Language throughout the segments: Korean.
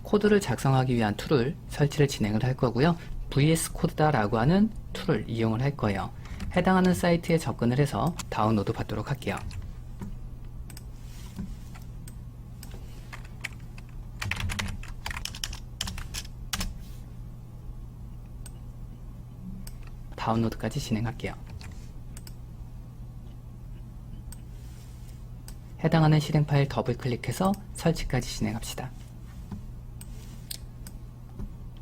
코드를 작성하기 위한 툴을 설치를 진행을 할 거고요. VS 코드다 라고 하는 툴을 이용을 할 거예요. 해당하는 사이트에 접근을 해서 다운로드 받도록 할게요. 다운로드까지 진행할게요. 해당하는 실행 파일 더블 클릭해서 설치까지 진행합시다.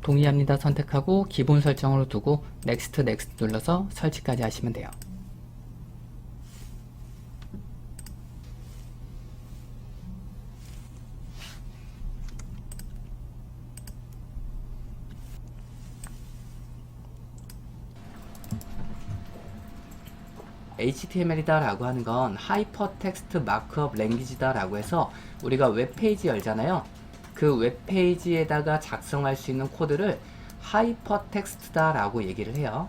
동의합니다 선택하고 기본 설정으로 두고 넥스트 눌러서 설치까지 하시면 돼요. HTML이다 라고 하는 건 하이퍼텍스트 마크업 랭귀지다 라고 해서 우리가 웹페이지 열잖아요. 그 웹페이지에다가 작성할 수 있는 코드를 하이퍼텍스트다 라고 얘기를 해요.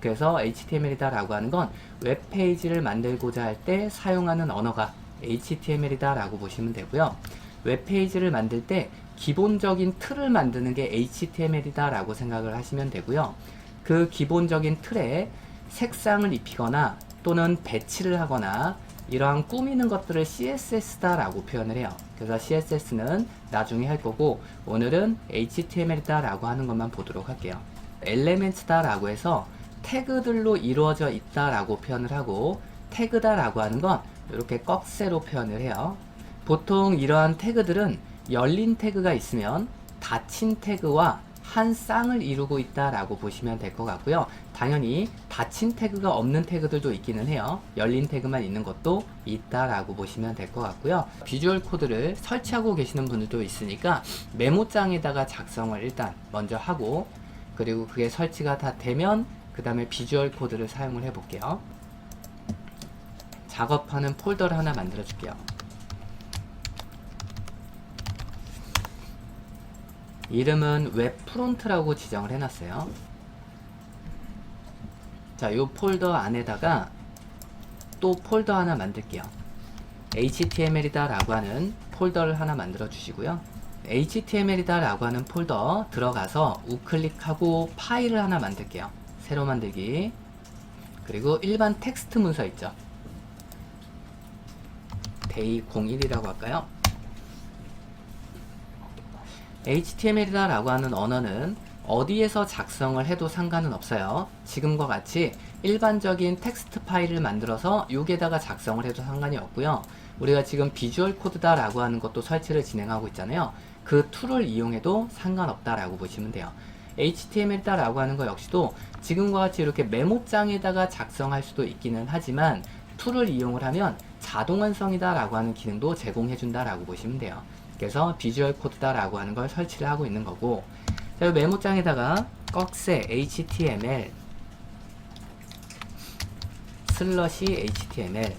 그래서 HTML이다 라고 하는 건 웹페이지를 만들고자 할 때 사용하는 언어가 HTML이다 라고 보시면 되고요. 웹페이지를 만들 때 기본적인 틀을 만드는 게 HTML이다 라고 생각을 하시면 되고요. 그 기본적인 틀에 색상을 입히거나 또는 배치를 하거나 이러한 꾸미는 것들을 CSS다 라고 표현을 해요. 그래서 CSS는 나중에 할 거고 오늘은 HTML이다 라고 하는 것만 보도록 할게요. 엘레멘트다 라고 해서 태그들로 이루어져 있다 라고 표현을 하고 태그다 라고 하는 건 이렇게 꺽쇠로 표현을 해요. 보통 이러한 태그들은 열린 태그가 있으면 닫힌 태그와 한 쌍을 이루고 있다 라고 보시면 될 것 같고요. 당연히 닫힌 태그가 없는 태그들도 있기는 해요. 열린 태그만 있는 것도 있다 라고 보시면 될 것 같고요. 비주얼 코드를 설치하고 계시는 분들도 있으니까 메모장에다가 작성을 일단 먼저 하고 그리고 그게 설치가 다 되면 그 다음에 비주얼 코드를 사용을 해 볼게요. 작업하는 폴더를 하나 만들어 줄게요. 이름은 웹 프론트라고 지정을 해놨어요. 자, 이 폴더 안에다가 또 폴더 하나 만들게요. HTML이다 라고 하는 폴더를 하나 만들어 주시고요. HTML이다 라고 하는 폴더 들어가서 우클릭하고 파일을 하나 만들게요. 새로 만들기. 그리고 일반 텍스트 문서 있죠. day01이라고 할까요? HTML이다 라고 하는 언어는 어디에서 작성을 해도 상관은 없어요. 지금과 같이 일반적인 텍스트 파일을 만들어서 여기에다가 작성을 해도 상관이 없고요. 우리가 지금 비주얼 코드다 라고 하는 것도 설치를 진행하고 있잖아요. 그 툴을 이용해도 상관없다 라고 보시면 돼요. HTML이다 라고 하는 것 역시도 지금과 같이 이렇게 메모장에다가 작성할 수도 있기는 하지만 툴을 이용을 하면 자동 완성이다 라고 하는 기능도 제공해 준다 라고 보시면 돼요. 그래서 비주얼 코드다 라고 하는 걸 설치를 하고 있는 거고, 자, 메모장에다가 꺽쇠 HTML /HTML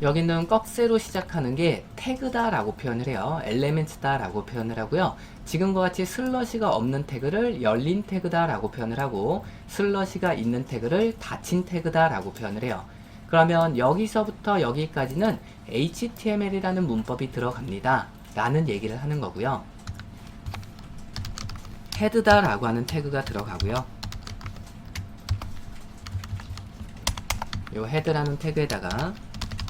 여기는 꺽쇠로 시작하는 게 태그다 라고 표현을 해요. 엘레멘트다 라고 표현을 하고요. 지금과 같이 슬러시가 없는 태그를 열린 태그다 라고 표현을 하고 슬러시가 있는 태그를 닫힌 태그다 라고 표현을 해요. 그러면 여기서부터 여기까지는 HTML이라는 문법이 들어갑니다 라는 얘기를 하는 거고요. 헤드다 라고 하는 태그가 들어가고요. 이 헤드라는 태그에다가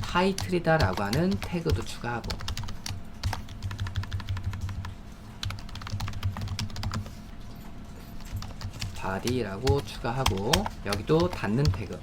타이틀이다 라고 하는 태그도 추가하고 body라고 추가하고 여기도 닫는 태그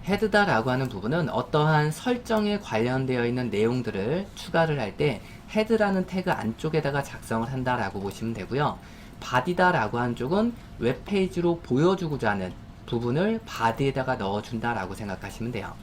헤드다 라고 하는 부분은 어떠한 설정에 관련되어 있는 내용들을 추가를 할 때 헤드라는 태그 안쪽에다가 작성을 한다 라고 보시면 되고요. body다 라고 하는 쪽은 웹페이지로 보여주고자 하는 부분을 body에다가 넣어준다 라고 생각하시면 돼요.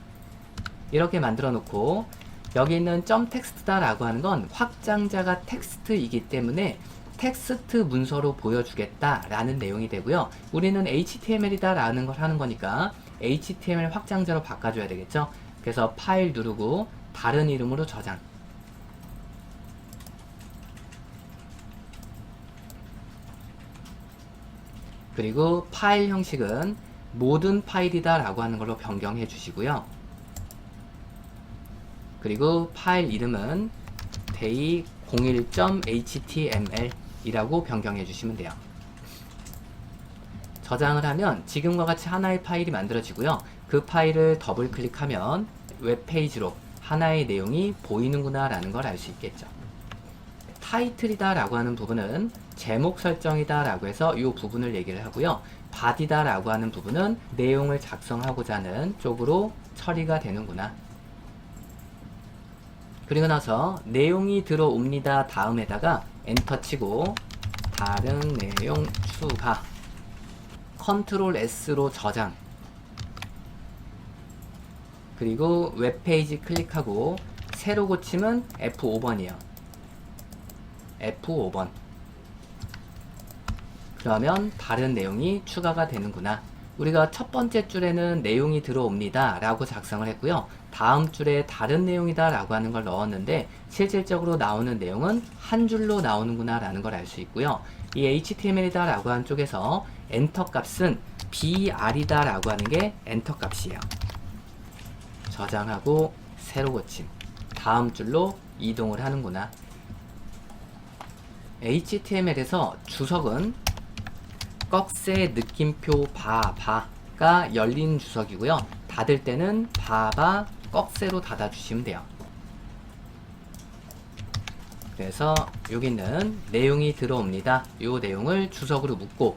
이렇게 만들어 놓고 여기 있는 점 텍스트다 라고 하는 건 확장자가 텍스트이기 때문에 텍스트 문서로 보여주겠다 라는 내용이 되고요. 우리는 HTML이다 라는 걸 하는 거니까 HTML 확장자로 바꿔줘야 되겠죠. 그래서 파일 누르고 다른 이름으로 저장. 그리고 파일 형식은 모든 파일이다 라고 하는 걸로 변경해 주시고요. 그리고 파일 이름은 day01.html 이라고 변경해 주시면 돼요. 저장을 하면 지금과 같이 하나의 파일이 만들어지고요. 그 파일을 더블 클릭하면 웹페이지로 하나의 내용이 보이는구나 라는 걸 알 수 있겠죠. 타이틀이다 라고 하는 부분은 제목 설정이다 라고 해서 이 부분을 얘기를 하고요. 바디다 라고 하는 부분은 내용을 작성하고자 하는 쪽으로 처리가 되는구나. 그리고 나서 내용이 들어옵니다 다음에다가 엔터 치고 다른 내용 추가, 컨트롤 S로 저장, 그리고 웹페이지 클릭하고 새로 고침은 F5번이에요. F5번. 그러면 다른 내용이 추가가 되는구나. 우리가 첫 번째 줄에는 내용이 들어옵니다 라고 작성을 했고요. 다음 줄에 다른 내용이다 라고 하는 걸 넣었는데 실질적으로 나오는 내용은 한 줄로 나오는구나 라는 걸 알 수 있고요. 이 HTML이다 라고 하는 쪽에서 엔터 값은 BR이다 라고 하는 게 엔터 값이에요. 저장하고 새로 고침, 다음 줄로 이동을 하는구나. HTML에서 주석은 꺽쇠 느낌표 바가 열린 주석이고요. 닫을 때는 바바 꺽쇠로 닫아주시면 돼요. 그래서 여기는 내용이 들어옵니다. 이 내용을 주석으로 묶고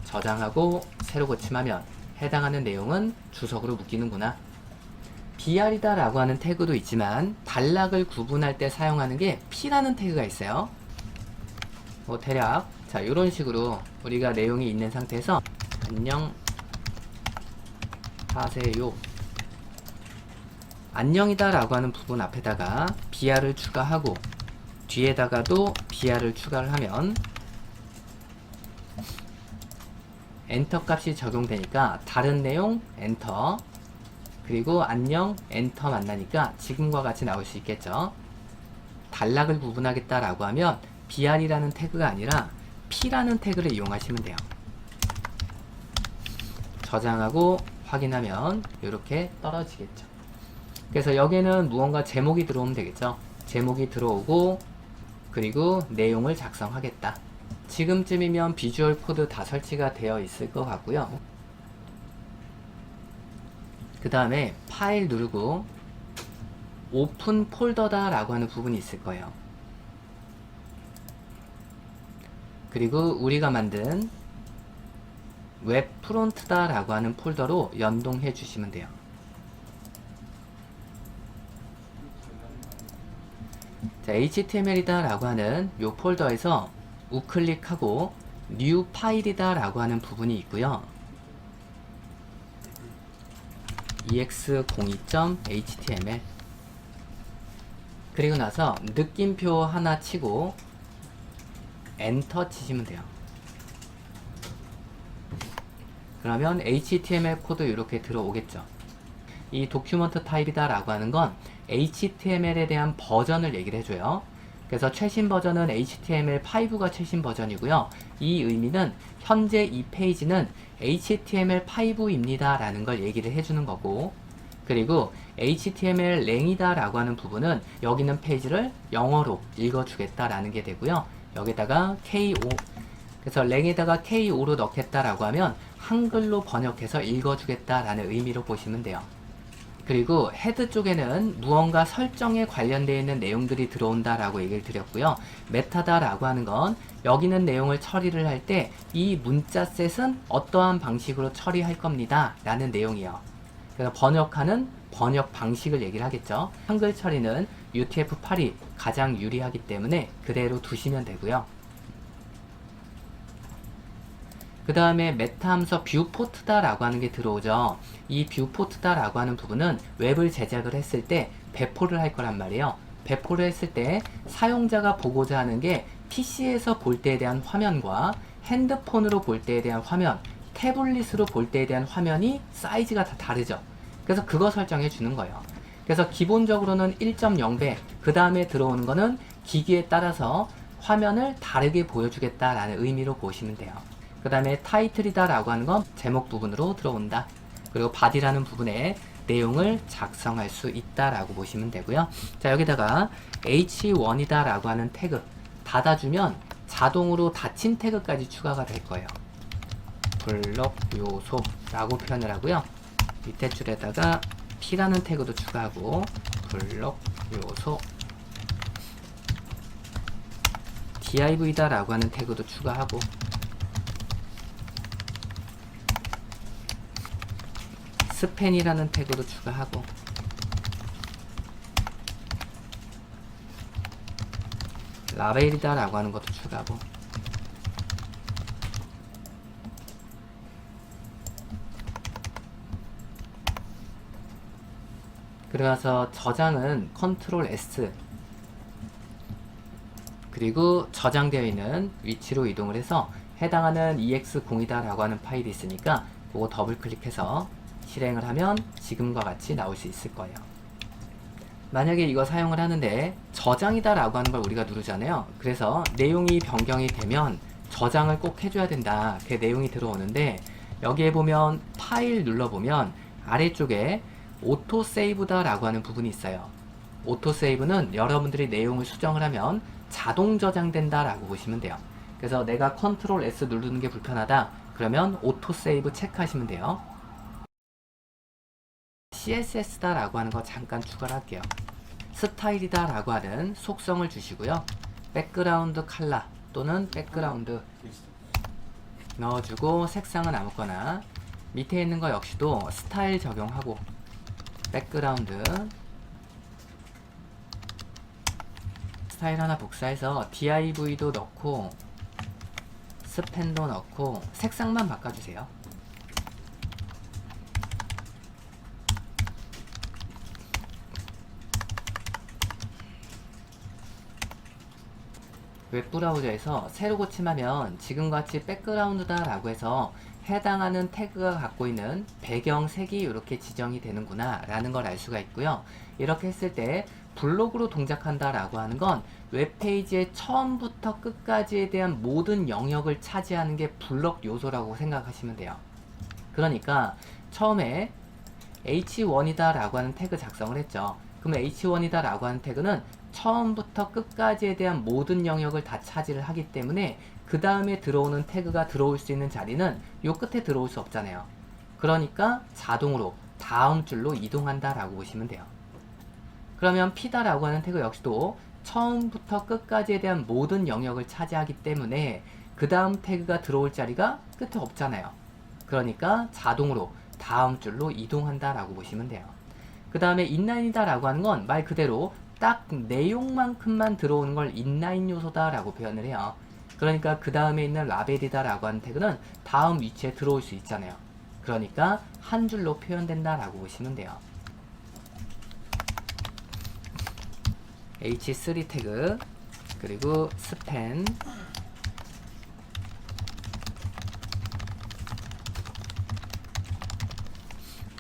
저장하고 새로 고침하면 해당하는 내용은 주석으로 묶이는구나. BR이다 라고 하는 태그도 있지만 단락을 구분할 때 사용하는 게 P라는 태그가 있어요. 대략 자 이런 식으로 우리가 내용이 있는 상태에서 안녕 하세요, 안녕이다 라고 하는 부분 앞에다가 BR을 추가하고 뒤에다가도 BR을 추가를 하면 엔터 값이 적용되니까 다른 내용 엔터, 그리고 안녕 엔터 만나니까 지금과 같이 나올 수 있겠죠. 단락을 구분하겠다 라고 하면 BR이라는 태그가 아니라 P라는 태그를 이용하시면 돼요. 저장하고 확인하면 이렇게 떨어지겠죠. 그래서 여기는 무언가 제목이 들어오면 되겠죠. 제목이 들어오고 그리고 내용을 작성하겠다. 지금쯤이면 비주얼 코드 다 설치가 되어 있을 것 같고요. 그 다음에 파일 누르고 오픈 폴더다 라고 하는 부분이 있을 거예요. 그리고 우리가 만든 웹 프론트다 라고 하는 폴더로 연동해 주시면 돼요. 자, HTML이다 라고 하는 이 폴더에서 우클릭하고 뉴 파일이다 라고 하는 부분이 있고요. ex02.html 그리고 나서 느낌표 하나 치고 엔터 치시면 돼요. 그러면 HTML 코드 이렇게 들어오겠죠. 이 도큐먼트 타입이다 라고 하는 건 HTML에 대한 버전을 얘기를 해줘요. 그래서 최신 버전은 HTML5가 최신 버전이고요. 이 의미는 현재 이 페이지는 HTML5입니다 라는 걸 얘기를 해주는 거고, 그리고 HTML 랭이다 라고 하는 부분은 여기는 페이지를 영어로 읽어주겠다 라는 게 되고요. 여기다가 K5, 그래서 랭에다가 K5로 넣겠다 라고 하면 한글로 번역해서 읽어주겠다 라는 의미로 보시면 돼요. 그리고 헤드 쪽에는 무언가 설정에 관련되어 있는 내용들이 들어온다 라고 얘기를 드렸고요. 메타다 라고 하는 건 여기는 내용을 처리를 할 때 이 문자셋은 어떠한 방식으로 처리할 겁니다 라는 내용이요. 그래서 번역하는 번역 방식을 얘기를 하겠죠. 한글 처리는 UTF-8이 가장 유리하기 때문에 그대로 두시면 되고요. 그 다음에 메타 함수 뷰포트다 라고 하는 게 들어오죠. 이 뷰포트다 라고 하는 부분은 웹을 제작을 했을 때 배포를 할 거란 말이에요. 배포를 했을 때 사용자가 보고자 하는 게 PC에서 볼 때에 대한 화면과 핸드폰으로 볼 때에 대한 화면, 태블릿으로 볼 때에 대한 화면이 사이즈가 다 다르죠. 그래서 그거 설정해 주는 거예요. 그래서 기본적으로는 1.0배, 그 다음에 들어오는 거는 기기에 따라서 화면을 다르게 보여주겠다라는 의미로 보시면 돼요. 그 다음에 타이틀이다 라고 하는 건 제목 부분으로 들어온다. 그리고 body라는 부분에 내용을 작성할 수 있다 라고 보시면 되고요. 자, 여기다가 h1이다 라고 하는 태그 닫아주면 자동으로 닫힌 태그까지 추가가 될 거예요. 블록 요소 라고 표현을 하고요. 밑에 줄에다가 p라는 태그도 추가하고 블록 요소 div다 라고 하는 태그도 추가하고 스팬이라는 태그도 추가하고 라벨이다 라고 하는 것도 추가하고 그래서 저장은 컨트롤 S 그리고 저장되어 있는 위치로 이동을 해서 해당하는 EX0이다 라고 하는 파일이 있으니까 그거 더블 클릭해서 실행을 하면 지금과 같이 나올 수 있을 거예요. 만약에 이거 사용을 하는데 저장이다 라고 하는 걸 우리가 누르잖아요. 그래서 내용이 변경이 되면 저장을 꼭 해줘야 된다. 그 내용이 들어오는데 여기에 보면 파일 눌러보면 아래쪽에 오토 세이브다 라고 하는 부분이 있어요. 오토 세이브는 여러분들이 내용을 수정을 하면 자동 저장된다 라고 보시면 돼요. 그래서 내가 컨트롤 S 누르는 게 불편하다 그러면 오토 세이브 체크하시면 돼요. CSS다 라고 하는 거 잠깐 추가를 할게요. 스타일이다 라고 하는 속성을 주시고요. 백그라운드 컬러 또는 백그라운드 넣어주고 색상은 아무거나 밑에 있는 거 역시도 스타일 적용하고 백그라운드 스타일 하나 복사해서 div도 넣고 스팬도 넣고 색상만 바꿔주세요. 웹브라우저에서 새로 고침하면 지금같이 백그라운드다 라고 해서 해당하는 태그가 갖고 있는 배경색이 이렇게 지정이 되는구나 라는 걸 알 수가 있고요. 이렇게 했을 때 블록으로 동작한다 라고 하는 건 웹페이지의 처음부터 끝까지에 대한 모든 영역을 차지하는 게 블록 요소라고 생각하시면 돼요. 그러니까 처음에 h1이다 라고 하는 태그 작성을 했죠. 그러면 h1이다 라고 하는 태그는 처음부터 끝까지에 대한 모든 영역을 다 차지를 하기 때문에 그 다음에 들어오는 태그가 들어올 수 있는 자리는 요 끝에 들어올 수 없잖아요. 그러니까 자동으로 다음 줄로 이동한다 라고 보시면 돼요. 그러면 p다 라고 하는 태그 역시도 처음부터 끝까지에 대한 모든 영역을 차지하기 때문에 그 다음 태그가 들어올 자리가 끝에 없잖아요. 그러니까 자동으로 다음 줄로 이동한다 라고 보시면 돼요. 그 다음에 인라인이다 라고 하는 건 말 그대로 딱 내용만큼만 들어오는 걸 인라인 요소다 라고 표현을 해요. 그러니까 그 다음에 있는 라벨이다 라고 하는 태그는 다음 위치에 들어올 수 있잖아요. 그러니까 한 줄로 표현된다 라고 보시면 돼요. h3 태그 그리고 스팬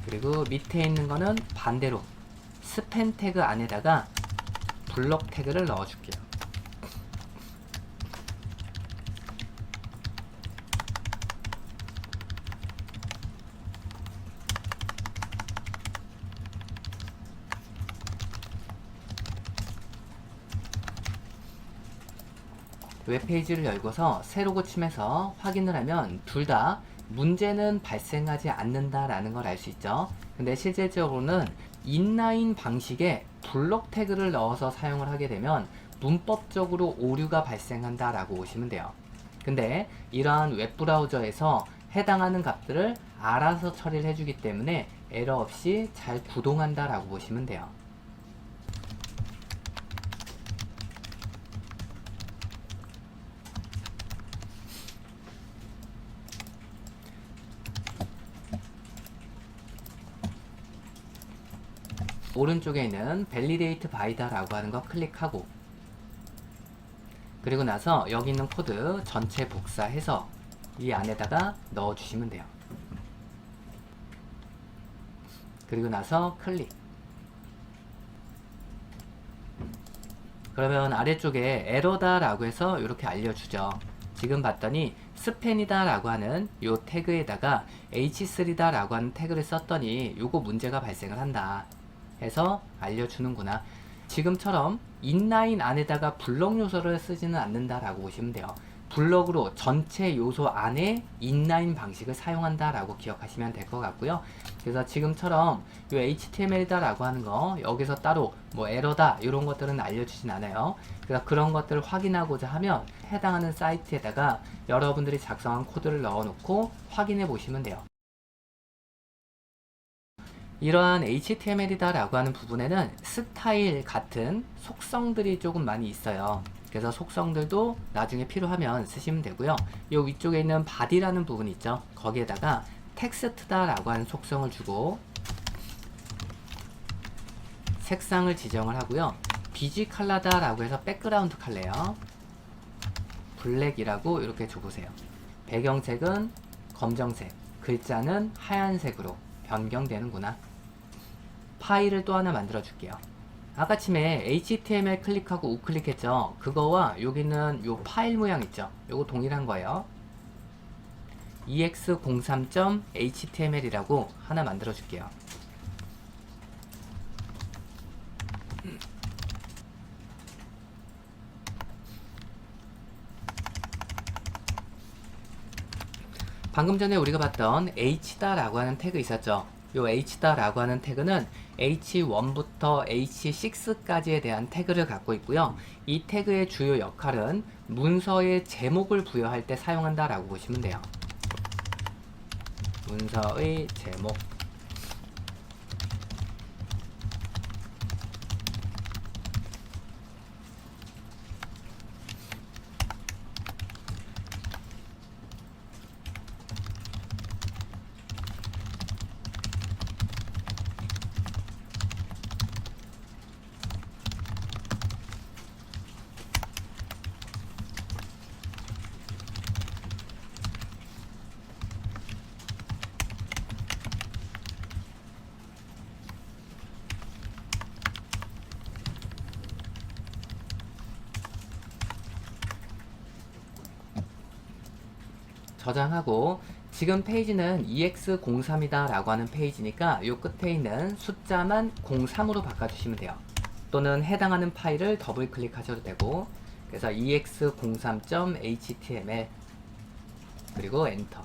그리고 밑에 있는 거는 반대로 스팬 태그 안에다가 블록 태그를 넣어줄게요. 웹페이지를 열고서 새로 고침해서 확인을 하면 둘 다 문제는 발생하지 않는다라는 걸 알 수 있죠. 근데 실질적으로는 인라인 방식의 블록 태그를 넣어서 사용을 하게 되면 문법적으로 오류가 발생한다라고 보시면 돼요. 근데 이러한 웹브라우저에서 해당하는 값들을 알아서 처리를 해주기 때문에 에러 없이 잘 구동한다라고 보시면 돼요. 오른쪽에 있는 Validate by다 라고 하는 거 클릭하고 그리고 나서 여기 있는 코드 전체 복사해서 이 안에다가 넣어주시면 돼요. 그리고 나서 클릭. 그러면 아래쪽에 에러다 라고 해서 이렇게 알려주죠. 지금 봤더니 스팬이다 라고 하는 요 태그에다가 h3다 라고 하는 태그를 썼더니 요거 문제가 발생을 한다 해서 알려주는구나. 지금처럼 인라인 안에다가 블럭 요소를 쓰지는 않는다 라고 보시면 돼요. 블럭으로 전체 요소 안에 인라인 방식을 사용한다 라고 기억하시면 될 것 같고요. 그래서 지금처럼 요 HTML이다 라고 하는 거 여기서 따로 뭐 에러다 이런 것들은 알려주진 않아요. 그래서 그런 것들을 확인하고자 하면 해당하는 사이트에다가 여러분들이 작성한 코드를 넣어 놓고 확인해 보시면 돼요. 이러한 HTML이다 라고 하는 부분에는 스타일 같은 속성들이 조금 많이 있어요. 그래서 속성들도 나중에 필요하면 쓰시면 되고요. 이 위쪽에 있는 body라는 부분 있죠. 거기에다가 텍스트다 라고 하는 속성을 주고 색상을 지정을 하고요. BG 컬러다 라고 해서 백그라운드 컬러예요. 블랙이라고 이렇게 줘보세요. 배경색은 검정색, 글자는 하얀색으로 변경되는구나. 파일을 또 하나 만들어 줄게요. 아까침에 HTML 클릭하고 우클릭했죠. 그거와 여기는 요 파일 모양 있죠. 요거 동일한 거예요. ex03.html이라고 하나 만들어 줄게요. 방금 전에 우리가 봤던 h다 라고 하는 태그 있었죠. 요 h다 라고 하는 태그는 h1부터 h6까지에 대한 태그를 갖고 있고요. 이 태그의 주요 역할은 문서의 제목을 부여할 때 사용한다 라고 보시면 돼요. 문서의 제목. 저장하고 지금 페이지는 ex03이다 라고 하는 페이지니까 요 끝에 있는 숫자만 03으로 바꿔주시면 돼요. 또는 해당하는 파일을 더블 클릭하셔도 되고 그래서 ex03.html 그리고 엔터.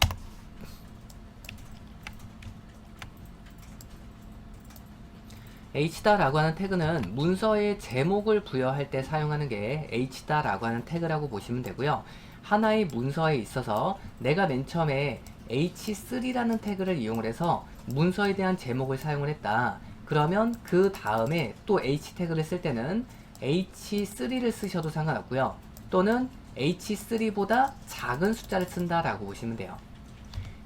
h다 라고 하는 태그는 문서의 제목을 부여할 때 사용하는 게 h다 라고 하는 태그라고 보시면 되고요. 하나의 문서에 있어서 내가 맨 처음에 h3라는 태그를 이용을 해서 문서에 대한 제목을 사용을 했다. 그러면 그 다음에 또 h 태그를 쓸 때는 h3를 쓰셔도 상관없고요. 또는 h3보다 작은 숫자를 쓴다 라고 보시면 돼요.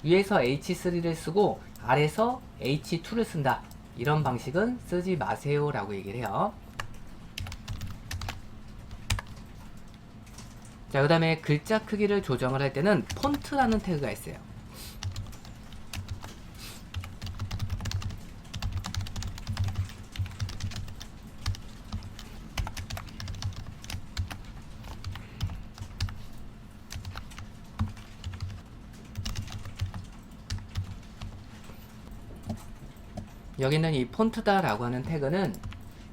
위에서 h3를 쓰고 아래서 h2를 쓴다. 이런 방식은 쓰지 마세요 라고 얘기를 해요. 자, 그 다음에 글자 크기를 조정을 할 때는 폰트라는 태그가 있어요. 여기는 이 폰트다 라고 하는 태그는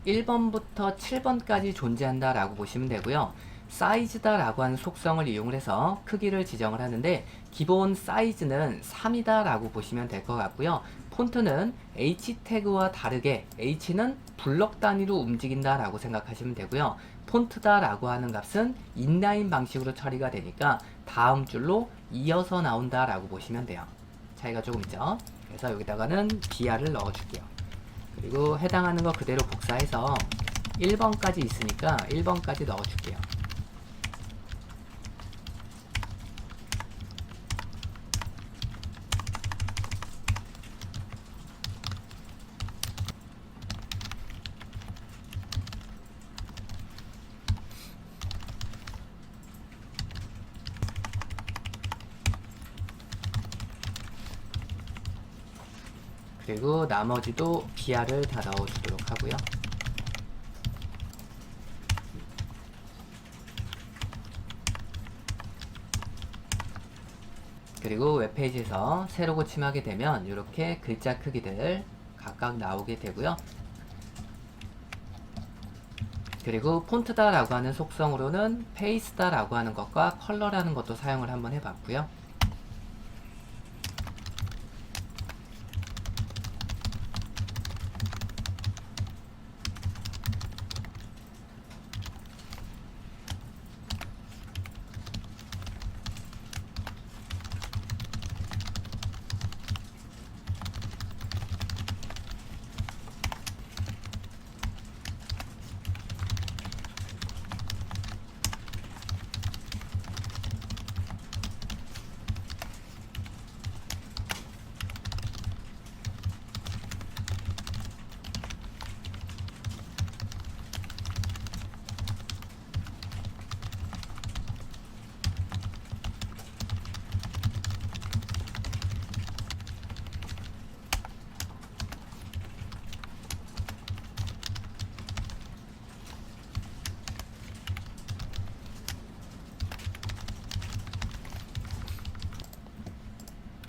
1번부터 7번까지 존재한다 라고 보시면 되고요. 사이즈다 라고 하는 속성을 이용을 해서 크기를 지정을 하는데 기본 사이즈는 3이다 라고 보시면 될 것 같고요. 폰트는 H 태그와 다르게 H는 블럭 단위로 움직인다 라고 생각하시면 되고요. 폰트다 라고 하는 값은 인라인 방식으로 처리가 되니까 다음 줄로 이어서 나온다 라고 보시면 돼요. 차이가 조금 있죠. 그래서 여기다가는 BR을 넣어 줄게요. 그리고 해당하는 거 그대로 복사해서 1번까지 있으니까 1번까지 넣어 줄게요. 그리고 나머지도 BR을 다 넣어주도록 하고요. 그리고 웹페이지에서 새로 고침하게 되면 이렇게 글자 크기들 각각 나오게 되고요. 그리고 폰트다 라고 하는 속성으로는 페이스다 라고 하는 것과 컬러라는 것도 사용을 한번 해봤고요.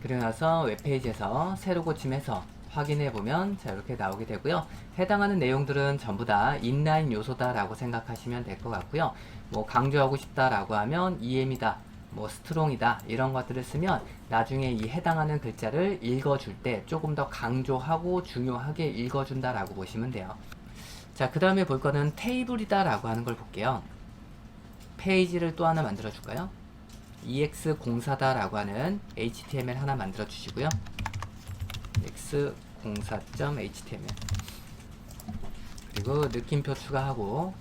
그리고 나서 웹페이지에서 새로 고침해서 확인해 보면 자 이렇게 나오게 되고요. 해당하는 내용들은 전부 다 인라인 요소다 라고 생각하시면 될 것 같고요. 뭐 강조하고 싶다 라고 하면 EM이다, 뭐 스트롱이다 이런 것들을 쓰면 나중에 이 해당하는 글자를 읽어줄 때 조금 더 강조하고 중요하게 읽어준다 라고 보시면 돼요. 자, 그 다음에 볼 거는 테이블이다 라고 하는 걸 볼게요. 페이지를 또 하나 만들어 줄까요? EX04다 라고 하는 HTML 하나 만들어 주시고요. EX04.html 그리고 느낌표 추가하고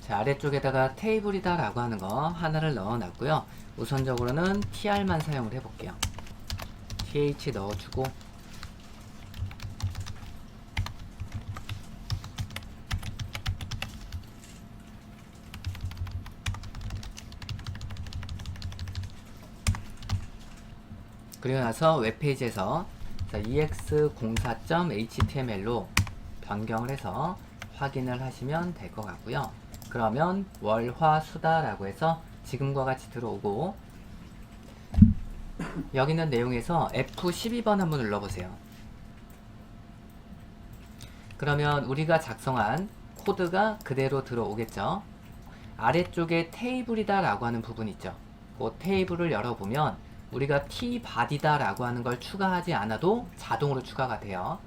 자, 아래쪽에다가 테이블이다 라고 하는 거 하나를 넣어 놨고요. 우선적으로는 tr만 사용을 해 볼게요. th 넣어주고 그리고 나서 웹페이지에서 ex04.html로 변경을 해서 확인을 하시면 될 것 같고요. 그러면 월화수다 라고 해서 지금과 같이 들어오고 여기 있는 내용에서 F12번 한번 눌러보세요. 그러면 우리가 작성한 코드가 그대로 들어오겠죠. 아래쪽에 테이블이다 라고 하는 부분 있죠. 그 테이블을 열어보면 우리가 tbody다 라고 하는 걸 추가하지 않아도 자동으로 추가가 돼요.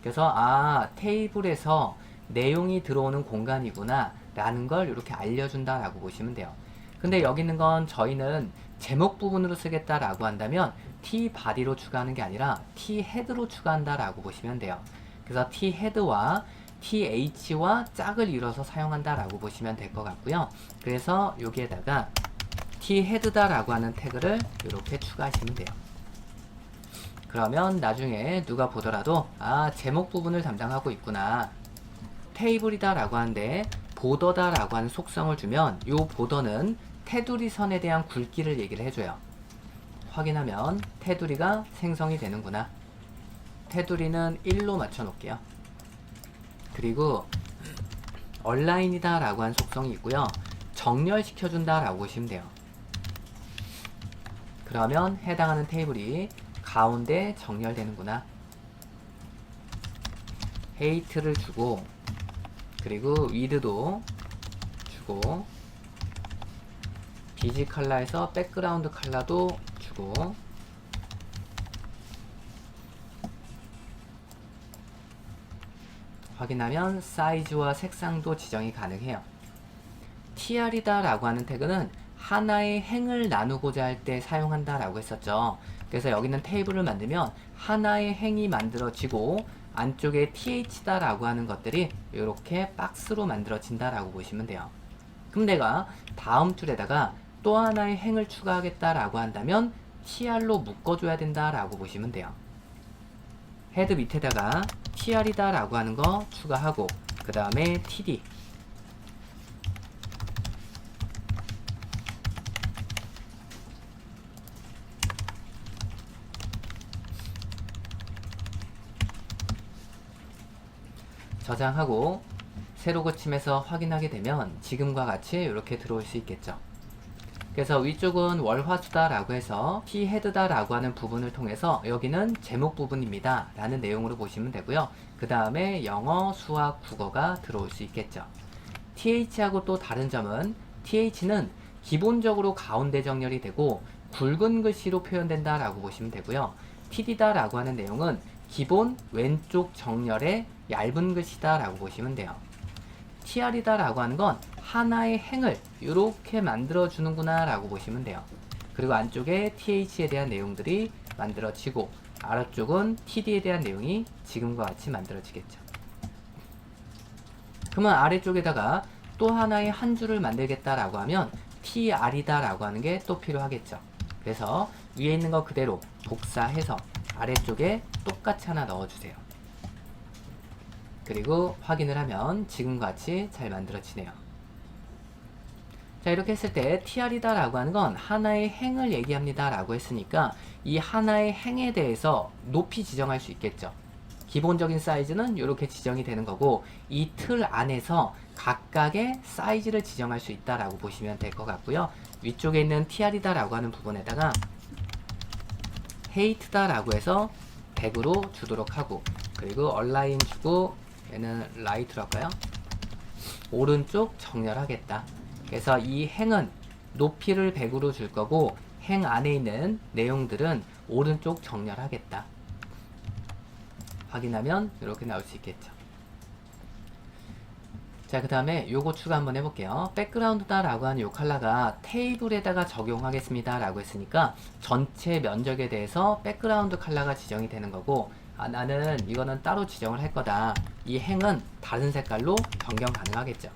그래서 테이블에서 내용이 들어오는 공간이구나 라는 걸 이렇게 알려준다 라고 보시면 돼요. 근데 여기 있는 건 저희는 제목 부분으로 쓰겠다 라고 한다면 tbody로 추가하는 게 아니라 thead로 추가한다 라고 보시면 돼요. 그래서 thead와 th와 짝을 이뤄서 사용한다 라고 보시면 될 것 같고요. 그래서 여기에다가 thead다 라고 하는 태그를 이렇게 추가하시면 돼요. 그러면 나중에 누가 보더라도 제목 부분을 담당하고 있구나, 테이블이다 라고 하는데 보더다 라고 하는 속성을 주면 이 보더는 테두리 선에 대한 굵기를 얘기를 해줘요. 확인하면 테두리가 생성이 되는구나. 테두리는 1로 맞춰 놓을게요. 그리고 얼라인이다 라고 하는 속성이 있고요. 정렬시켜준다 라고 보시면 돼요. 그러면 해당하는 테이블이 가운데 정렬되는구나. 헤이트를 주고 그리고 위드도 주고 비지 컬러에서 백그라운드 컬러도 주고 확인하면 사이즈와 색상도 지정이 가능해요. tr이다 라고 하는 태그는 하나의 행을 나누고자 할 때 사용한다 라고 했었죠. 그래서 여기는 테이블을 만들면 하나의 행이 만들어지고 안쪽에 th다 라고 하는 것들이 이렇게 박스로 만들어진다 라고 보시면 돼요. 그럼 내가 다음 줄에다가 또 하나의 행을 추가하겠다라고 한다면 tr로 묶어줘야 된다라고 보시면 돼요. 헤드 밑에다가 tr이다 라고 하는 거 추가하고 그 다음에 td 저장하고 세로 고침해서 확인하게 되면 지금과 같이 이렇게 들어올 수 있겠죠. 그래서 위쪽은 월화수다 라고 해서 T헤드다 라고 하는 부분을 통해서 여기는 제목 부분입니다 라는 내용으로 보시면 되고요. 그 다음에 영어, 수학, 국어가 들어올 수 있겠죠. TH하고 또 다른 점은 TH는 기본적으로 가운데 정렬이 되고 굵은 글씨로 표현된다 라고 보시면 되고요. TD다 라고 하는 내용은 기본 왼쪽 정렬의 얇은 글씨다 라고 보시면 돼요. TR이다 라고 하는 건 하나의 행을 이렇게 만들어 주는구나 라고 보시면 돼요. 그리고 안쪽에 TH에 대한 내용들이 만들어지고 아래쪽은 TD에 대한 내용이 지금과 같이 만들어지겠죠. 그러면 아래쪽에다가 또 하나의 한 줄을 만들겠다 라고 하면 TR이다 라고 하는 게 또 필요하겠죠. 그래서 위에 있는 거 그대로 복사해서 아래쪽에 똑같이 하나 넣어주세요. 그리고 확인을 하면 지금과 같이 잘 만들어지네요. 자, 이렇게 했을 때 tr이다 라고 하는 건 하나의 행을 얘기합니다 라고 했으니까 이 하나의 행에 대해서 높이 지정할 수 있겠죠. 기본적인 사이즈는 이렇게 지정이 되는 거고 이 틀 안에서 각각의 사이즈를 지정할 수 있다 라고 보시면 될 것 같고요. 위쪽에 있는 tr이다 라고 하는 부분에다가 height다 라고 해서 100으로 주도록 하고 그리고 align 주고 얘는 right로 할까요? 오른쪽 정렬하겠다. 그래서 이 행은 높이를 100으로 줄 거고 행 안에 있는 내용들은 오른쪽 정렬하겠다. 확인하면 이렇게 나올 수 있겠죠. 자, 그 다음에 요거 추가 한번 해볼게요. 백그라운드다 라고 하는 요 컬러가 테이블에다가 적용하겠습니다 라고 했으니까 전체 면적에 대해서 백그라운드 컬러가 지정이 되는 거고 나는 이거는 따로 지정을 할 거다. 이 행은 다른 색깔로 변경 가능하겠죠.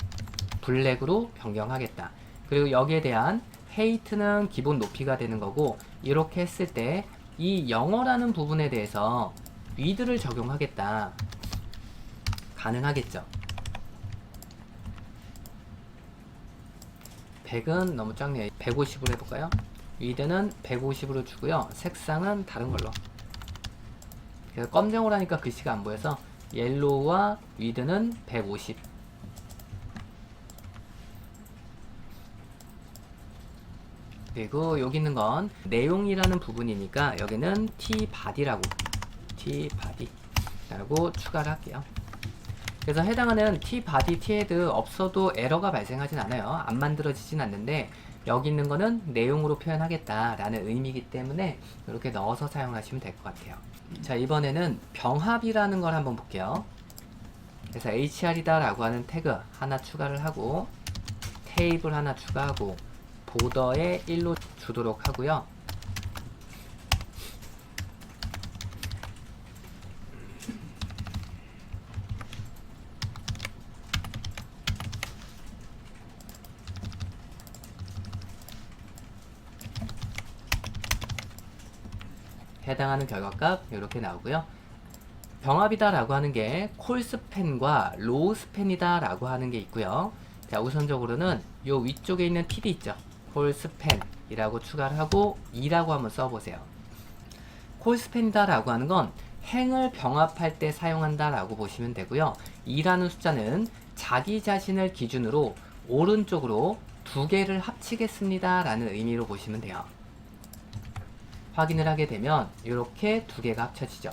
블랙으로 변경하겠다. 그리고 여기에 대한 height는 기본 높이가 되는 거고 이렇게 했을 때 이 영어라는 부분에 대해서 width를 적용하겠다. 가능하겠죠. 100은 너무 작네요. 150으로 해볼까요? width는 150으로 주고요. 색상은 다른 걸로. 그래서 검정으로 하니까 글씨가 안 보여서 옐로우와 width는 150. 그리고 여기 있는 건 내용이라는 부분이니까 여기는 tbody라고 추가를 할게요. 그래서 해당하는 tbody, thead 없어도 에러가 발생하진 않아요. 안 만들어지진 않는데 여기 있는 거는 내용으로 표현하겠다 라는 의미이기 때문에 이렇게 넣어서 사용하시면 될 것 같아요. 자, 이번에는 병합이라는 걸 한번 볼게요. 그래서 hr이다 라고 하는 태그 하나 추가를 하고 테이블 하나 추가하고 보더에 1로 주도록 하고요. 해당하는 결과값 이렇게 나오고요. 병합이다 라고 하는 게 콜스팬과 로우스팬이다 라고 하는 게 있고요. 자, 우선적으로는 요 위쪽에 있는 td 있죠. 콜스팬이라고 추가를 하고 2라고 한번 써보세요. 콜스팬이다 라고 하는 건 행을 병합할 때 사용한다 라고 보시면 되고요. 2라는 숫자는 자기 자신을 기준으로 오른쪽으로 두 개를 합치겠습니다 라는 의미로 보시면 돼요. 확인을 하게 되면 이렇게 두 개가 합쳐지죠.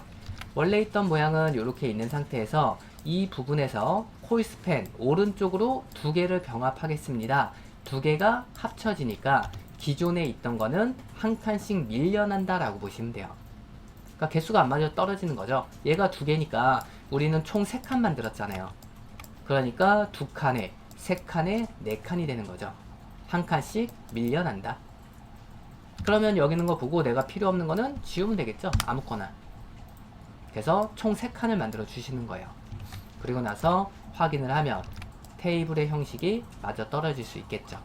원래 있던 모양은 이렇게 있는 상태에서 이 부분에서 콜스팬 오른쪽으로 두 개를 병합하겠습니다. 두 개가 합쳐지니까 기존에 있던 거는 한 칸씩 밀려난다 라고 보시면 돼요. 그러니까 개수가 안 맞아 떨어지는 거죠. 얘가 두 개니까 우리는 총 3칸 만들었잖아요. 그러니까 두 칸에, 세 칸에, 네 칸이 되는 거죠. 한 칸씩 밀려난다. 그러면 여기 있는 거 보고 내가 필요 없는 거는 지우면 되겠죠. 아무거나. 그래서 총 3칸을 만들어 주시는 거예요. 그리고 나서 확인을 하면 테이블의 형식이 마저 떨어질 수 있겠죠.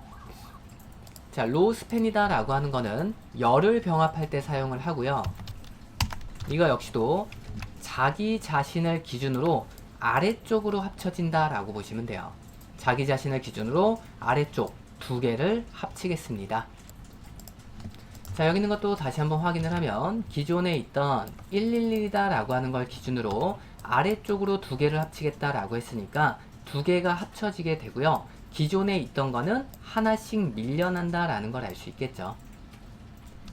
자, 로우 스팬이다 라고 하는 거는 열을 병합할 때 사용을 하고요. 이거 역시도 자기 자신을 기준으로 아래쪽으로 합쳐진다 라고 보시면 돼요. 자기 자신을 기준으로 아래쪽 두 개를 합치겠습니다. 자, 여기 있는 것도 다시 한번 확인을 하면 기존에 있던 111이다 라고 하는 걸 기준으로 아래쪽으로 두 개를 합치겠다 라고 했으니까 두 개가 합쳐지게 되고요. 기존에 있던 거는 하나씩 밀려난다 라는 걸 알 수 있겠죠.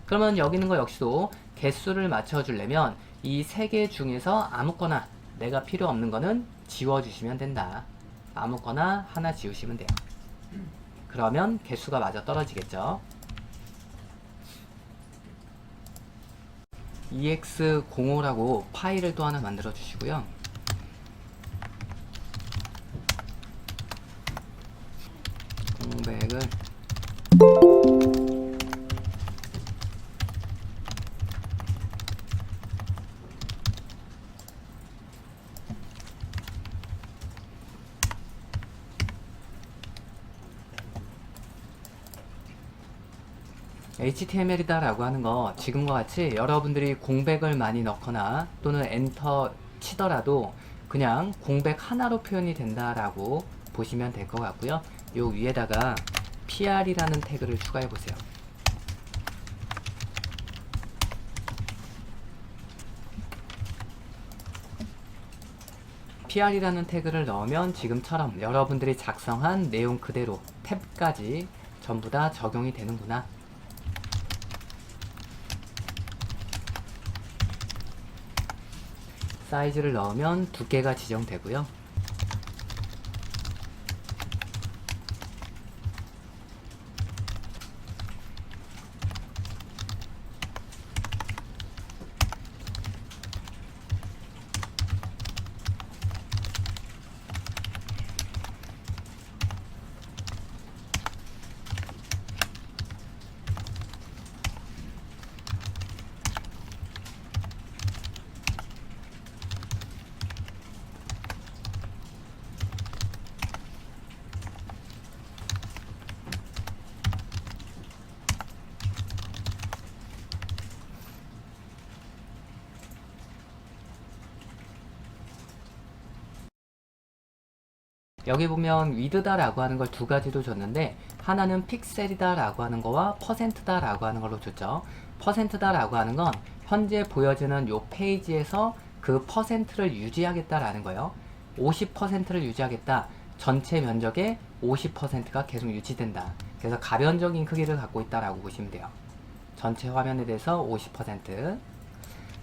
그러면 여기 있는 거 역시도 개수를 맞춰주려면 이 세 개 중에서 아무거나 내가 필요 없는 거는 지워주시면 된다. 아무거나 하나 지우시면 돼요. 그러면 개수가 마저 떨어지겠죠. ex05라고 파일을 또 하나 만들어 주시고요. 공백을 HTML이다 라고 하는 거 지금과 같이 여러분들이 공백을 많이 넣거나 또는 엔터 치더라도 그냥 공백 하나로 표현이 된다 라고 보시면 될 것 같고요. 요 위에다가 PR이라는 태그를 추가해 보세요. PR이라는 태그를 넣으면 지금처럼 여러분들이 작성한 내용 그대로 탭까지 전부 다 적용이 되는구나. 사이즈를 넣으면 두께가 지정되고요. 여기 보면 위드다 라고 하는 걸 두 가지로 줬는데 하나는 픽셀이다 라고 하는 거와 퍼센트다 라고 하는 걸로 줬죠. 퍼센트다 라고 하는 건 현재 보여지는 요 페이지에서 그 퍼센트를 유지하겠다 라는 거예요. 50%를 유지하겠다. 전체 면적의 50%가 계속 유지된다. 그래서 가변적인 크기를 갖고 있다 라고 보시면 돼요. 전체 화면에 대해서 50%.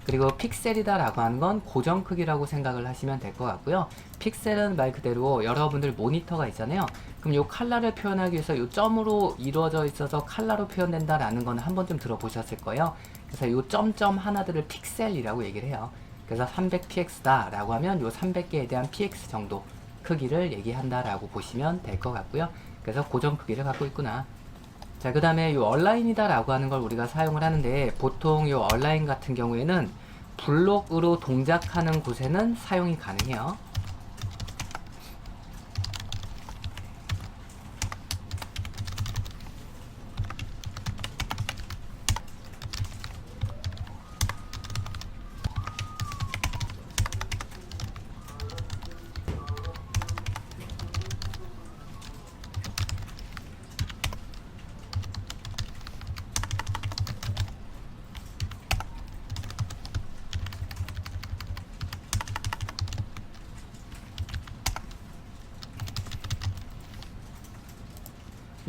그리고 픽셀이다 라고 하는 건 고정 크기라고 생각을 하시면 될 것 같고요. 픽셀은 말 그대로 여러분들 모니터가 있잖아요. 그럼 요 컬러를 표현하기 위해서 요 점으로 이루어져 있어서 컬러로 표현된다 라는 건 한 번쯤 들어보셨을 거예요. 그래서 요 점점 하나들을 픽셀이라고 얘기를 해요. 그래서 300px다 라고 하면 요 300개에 대한 px 정도 크기를 얘기한다 라고 보시면 될 것 같고요. 그래서 고정 크기를 갖고 있구나. 자, 그 다음에 이 얼라인이다 라고 하는 걸 우리가 사용을 하는데 보통 이 얼라인 같은 경우에는 블록으로 동작하는 곳에는 사용이 가능해요.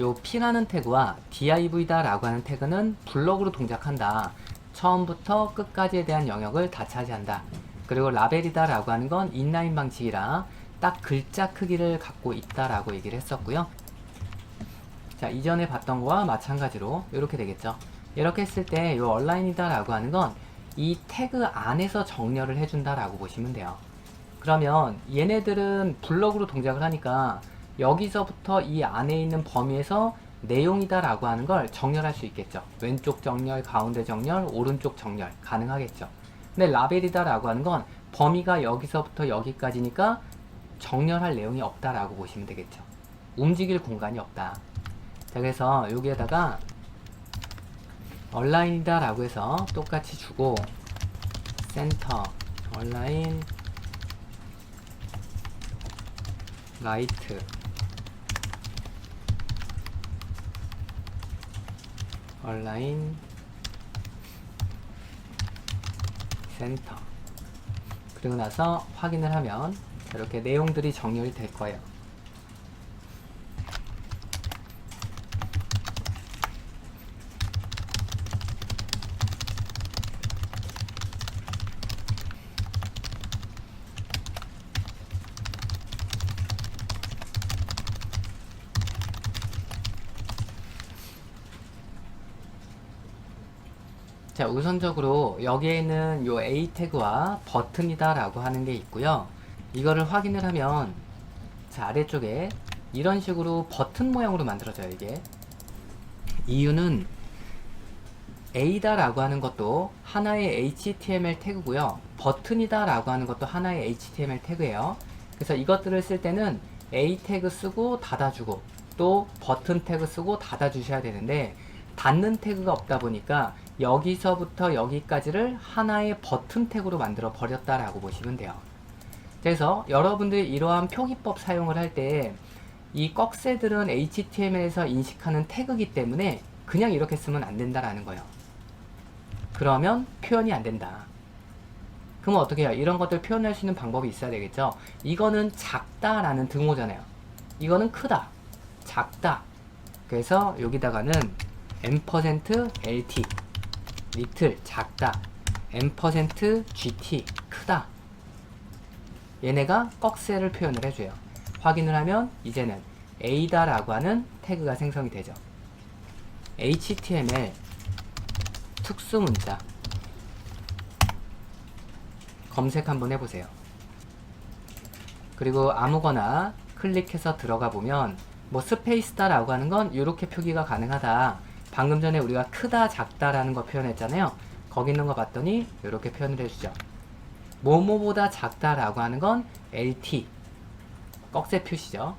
요 P라는 태그와 div다 라고 하는 태그는 블럭으로 동작한다. 처음부터 끝까지에 대한 영역을 다 차지한다. 그리고 라벨이다 라고 하는 건 인라인 방식이라 딱 글자 크기를 갖고 있다 라고 얘기를 했었고요. 자, 이전에 봤던 거와 마찬가지로 이렇게 되겠죠. 이렇게 했을 때 요 얼라인이다 라고 하는 건 이 태그 안에서 정렬을 해준다 라고 보시면 돼요. 그러면 얘네들은 블럭으로 동작을 하니까 여기서부터 이 안에 있는 범위에서 내용이다 라고 하는 걸 정렬할 수 있겠죠. 왼쪽 정렬, 가운데 정렬, 오른쪽 정렬 가능하겠죠. 근데 라벨이다 라고 하는 건 범위가 여기서부터 여기까지니까 정렬할 내용이 없다라고 보시면 되겠죠. 움직일 공간이 없다. 자, 그래서 여기에다가 얼라인이다 라고 해서 똑같이 주고 센터 얼라인 라이트 얼라인 센터. 그리고 나서 확인을 하면 이렇게 내용들이 정렬이 될 거예요. 자, 우선적으로 여기에는 요 A 태그와 버튼이다 라고 하는 게 있고요. 이거를 확인을 하면 자, 아래쪽에 이런 식으로 버튼 모양으로 만들어져요. 이게 이유는 A다 라고 하는 것도 하나의 HTML 태그고요, 버튼이다 라고 하는 것도 하나의 HTML 태그예요. 그래서 이것들을 쓸 때는 A 태그 쓰고 닫아주고 또 버튼 태그 쓰고 닫아주셔야 되는데, 닫는 태그가 없다 보니까 여기서부터 여기까지를 하나의 버튼 태그로 만들어 버렸다라고 보시면 돼요. 그래서 여러분들이 이러한 표기법 사용을 할 때 이 꺽쇠들은 HTML에서 인식하는 태그이기 때문에 그냥 이렇게 쓰면 안 된다라는 거예요. 그러면 표현이 안 된다. 그럼 어떻게 해요? 이런 것들 표현할 수 있는 방법이 있어야 되겠죠. 이거는 작다라는 등호잖아요. 이거는 크다, 작다. 그래서 여기다가는 %LT 리틀 작다, %GT 크다. 얘네가 꺽쇠를 표현을 해줘요. 확인을 하면 이제는 A다 라고 하는 태그가 생성이 되죠. HTML 특수문자 검색 한번 해보세요. 그리고 아무거나 클릭해서 들어가 보면 뭐 스페이스다 라고 하는 건 이렇게 표기가 가능하다. 방금 전에 우리가 크다 작다 라는 거 표현했잖아요. 거기 있는 거 봤더니 이렇게 표현을 해주죠. 뭐뭐보다 작다 라고 하는 건 LT 꺽쇠 표시죠.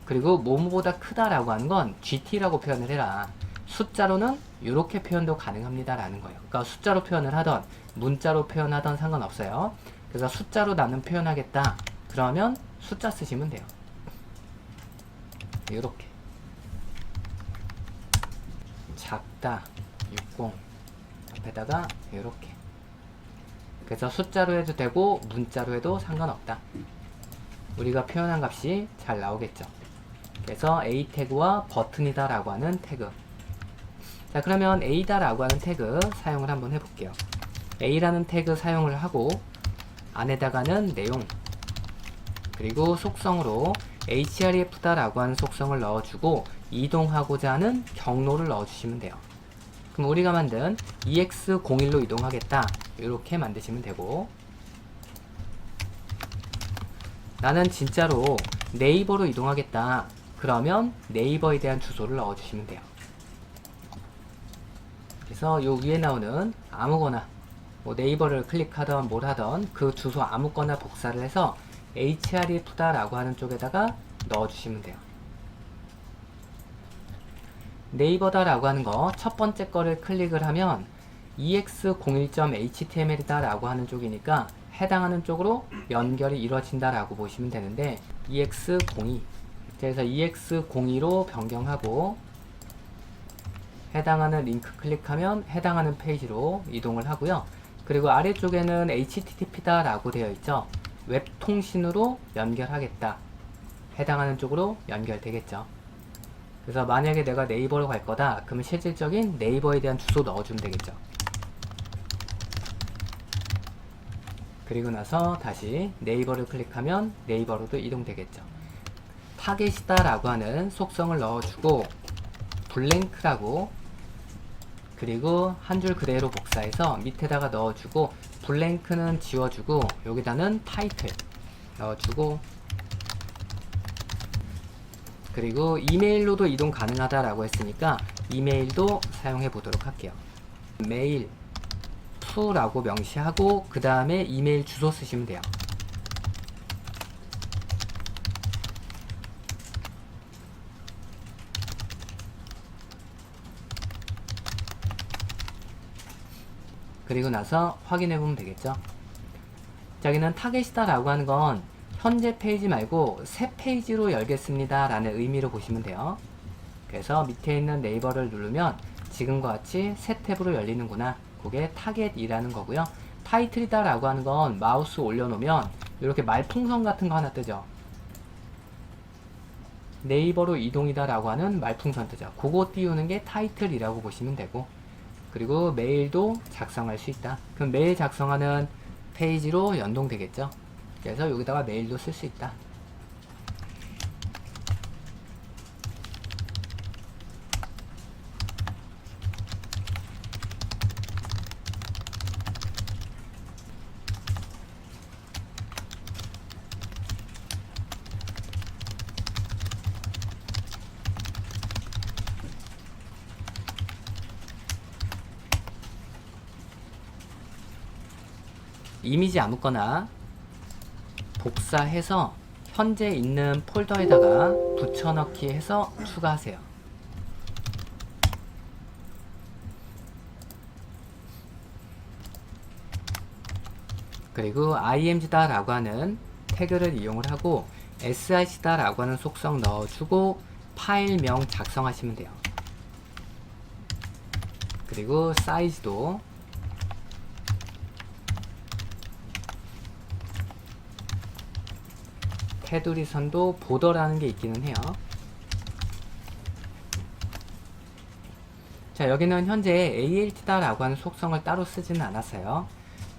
그리고 뭐뭐보다 크다 라고 하는 건 GT라고 표현을 해라. 숫자로는 이렇게 표현도 가능합니다 라는 거예요. 그러니까 숫자로 표현을 하던 문자로 표현하던 상관없어요. 그래서 숫자로 나는 표현하겠다. 그러면 숫자 쓰시면 돼요. 이렇게 작다 60 앞에다가 이렇게. 그래서 숫자로 해도 되고 문자로 해도 상관없다. 우리가 표현한 값이 잘 나오겠죠. 그래서 A 태그와 버튼이다 라고 하는 태그. 자, 그러면 A다 라고 하는 태그 사용을 한번 해볼게요. A라는 태그 사용을 하고 안에다가는 내용 그리고 속성으로 href다 라고 하는 속성을 넣어주고 이동하고자 하는 경로를 넣어주시면 돼요. 그럼 우리가 만든 EX01로 이동하겠다. 이렇게 만드시면 되고, 나는 진짜로 네이버로 이동하겠다. 그러면 네이버에 대한 주소를 넣어주시면 돼요. 그래서 요 위에 나오는 아무거나 뭐 네이버를 클릭하던 뭘 하던 그 주소 아무거나 복사를 해서 href다 라고 하는 쪽에다가 넣어주시면 돼요. 네이버다 라고 하는 거 첫 번째 거를 클릭을 하면 ex01.html이다 라고 하는 쪽이니까 해당하는 쪽으로 연결이 이루어진다 라고 보시면 되는데, ex02 그래서 ex02로 변경하고 해당하는 링크 클릭하면 해당하는 페이지로 이동을 하고요. 그리고 아래쪽에는 http다 라고 되어 있죠. 웹통신으로 연결하겠다. 해당하는 쪽으로 연결되겠죠. 그래서 만약에 내가 네이버로 갈 거다. 그러면 실질적인 네이버에 대한 주소 넣어주면 되겠죠. 그리고 나서 다시 네이버를 클릭하면 네이버로도 이동되겠죠. 타겟이다 라고 하는 속성을 넣어주고 블랭크라고, 그리고 한 줄 그대로 복사해서 밑에다가 넣어주고 블랭크는 지워주고 여기다는 타이틀 넣어주고, 그리고 이메일로도 이동 가능하다라고 했으니까 이메일도 사용해 보도록 할게요. 메일 to 라고 명시하고 그 다음에 이메일 주소 쓰시면 돼요. 그리고 나서 확인해 보면 되겠죠. 자, 여기는 타겟이다 라고 하는 건 현재 페이지 말고 새 페이지로 열겠습니다 라는 의미로 보시면 돼요. 그래서 밑에 있는 네이버를 누르면 지금과 같이 새 탭으로 열리는구나. 그게 타겟이라는 거고요. 타이틀이다 라고 하는 건 마우스 올려놓으면 이렇게 말풍선 같은 거 하나 뜨죠. 네이버로 이동이다 라고 하는 말풍선 뜨죠. 그거 띄우는 게 타이틀이라고 보시면 되고, 그리고 메일도 작성할 수 있다. 그럼 메일 작성하는 페이지로 연동되겠죠. 그래서 여기다가 메일도 쓸 수 있다. 이미지 아무거나 복사해서 현재 있는 폴더에다가 붙여넣기 해서 추가하세요. 그리고 img다 라고 하는 태그를 이용을 하고 sic다 라고 하는 속성 넣어주고 파일명 작성하시면 돼요. 그리고 사이즈도 테두리 선도 보더라는 게 있기는 해요. 자, 여기는 현재 alt다 라고 하는 속성을 따로 쓰지는 않았어요.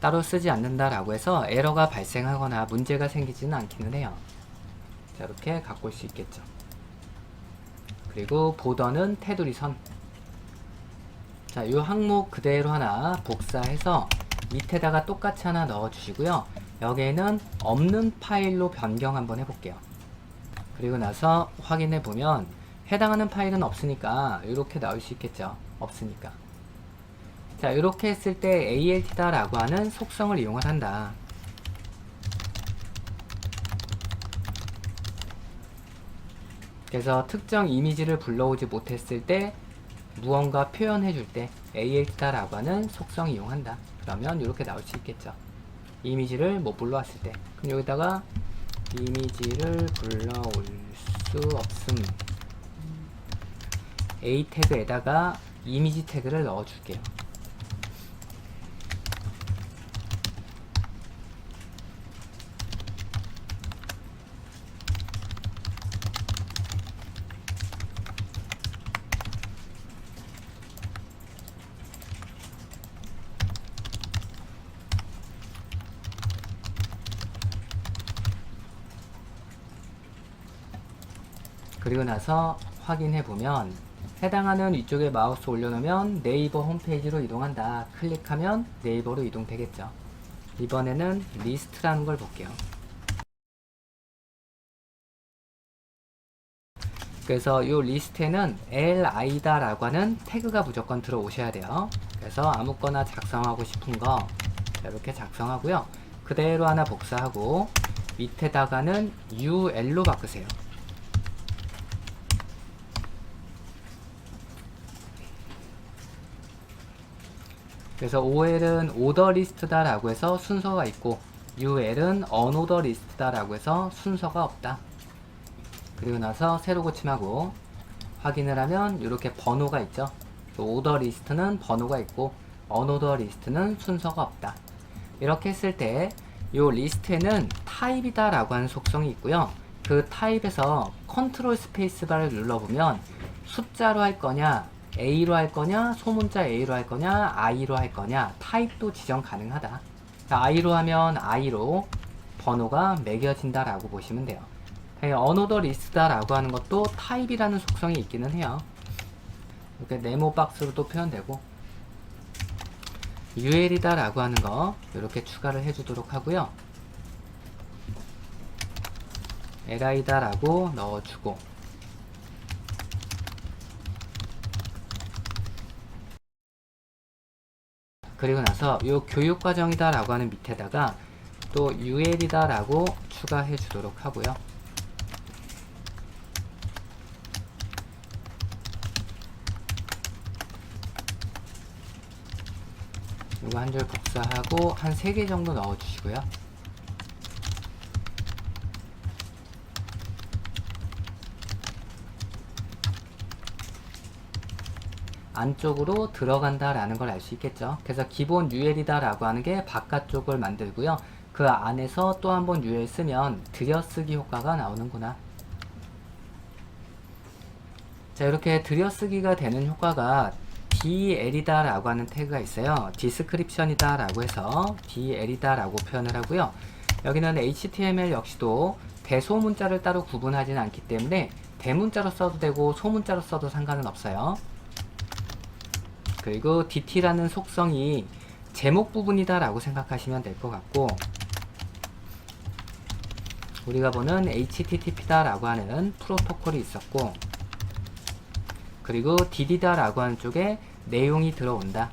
따로 쓰지 않는다 라고 해서 에러가 발생하거나 문제가 생기지는 않기는 해요. 자, 이렇게 갖고 올 수 있겠죠. 그리고 보더는 테두리 선. 자, 이 항목 그대로 하나 복사해서 밑에다가 똑같이 하나 넣어 주시고요. 여기에는 없는 파일로 변경 한번 해볼게요. 그리고 나서 확인해 보면 해당하는 파일은 없으니까 이렇게 나올 수 있겠죠. 없으니까. 자, 이렇게 했을 때 alt다 라고 하는 속성을 이용을 한다. 그래서 특정 이미지를 불러오지 못했을 때 무언가 표현해 줄 때 alt다 라고 하는 속성을 이용한다. 그러면 이렇게 나올 수 있겠죠. 이미지를 못 불러왔을 때. 그럼 여기다가 이미지를 불러올 수 없음. A 태그에다가 이미지 태그를 넣어 줄게요. 그리고 나서 확인해 보면 해당하는 위쪽에 마우스 올려놓으면 네이버 홈페이지로 이동한다. 클릭하면 네이버로 이동되겠죠. 이번에는 리스트라는 걸 볼게요. 그래서 이 리스트에는 li다 라고 하는 태그가 무조건 들어오셔야 돼요. 그래서 아무거나 작성하고 싶은 거 이렇게 작성하고요. 그대로 하나 복사하고 밑에다가는 ul로 바꾸세요. 그래서 OL은 오더 리스트다 라고 해서 순서가 있고 UL은 언오더 리스트다 라고 해서 순서가 없다. 그리고 나서 새로 고침하고 확인을 하면 이렇게 번호가 있죠. 오더 리스트는 번호가 있고 언오더 리스트는 순서가 없다. 이렇게 했을 때 이 리스트에는 타입이다 라고 하는 속성이 있고요. 그 타입에서 컨트롤 스페이스바를 눌러보면 숫자로 할 거냐 A로 할 거냐, 소문자 A로 할 거냐, I로 할 거냐, 타입도 지정 가능하다. I로 하면 I로 번호가 매겨진다 라고 보시면 돼요. 언오더 리스트다 라고 하는 것도 타입이라는 속성이 있기는 해요. 이렇게 네모 박스로도 표현되고, UL이다 라고 하는 거 이렇게 추가를 해주도록 하고요. li다 라고 넣어주고, 그리고 나서 이 교육과정이다 라고 하는 밑에다가 또 ul이다 라고 추가해 주도록 하고요. 이거 한 줄 복사하고 한 3개 정도 넣어주시고요. 안쪽으로 들어간다 라는 걸 알 수 있겠죠. 그래서 기본 UL이다 라고 하는 게 바깥쪽을 만들고요. 그 안에서 또 한번 UL 쓰면 들여쓰기 효과가 나오는구나. 자, 이렇게 들여쓰기가 되는 효과가 DL이다 라고 하는 태그가 있어요. 디스크립션이다 라고 해서 DL이다 라고 표현을 하고요. 여기는 HTML 역시도 대소문자를 따로 구분하지는 않기 때문에 대문자로 써도 되고 소문자로 써도 상관은 없어요. 그리고 DT라는 속성이 제목 부분이다 라고 생각하시면 될 것 같고, 우리가 보는 HTTP다 라고 하는 프로토콜이 있었고, 그리고 DD다 라고 하는 쪽에 내용이 들어온다.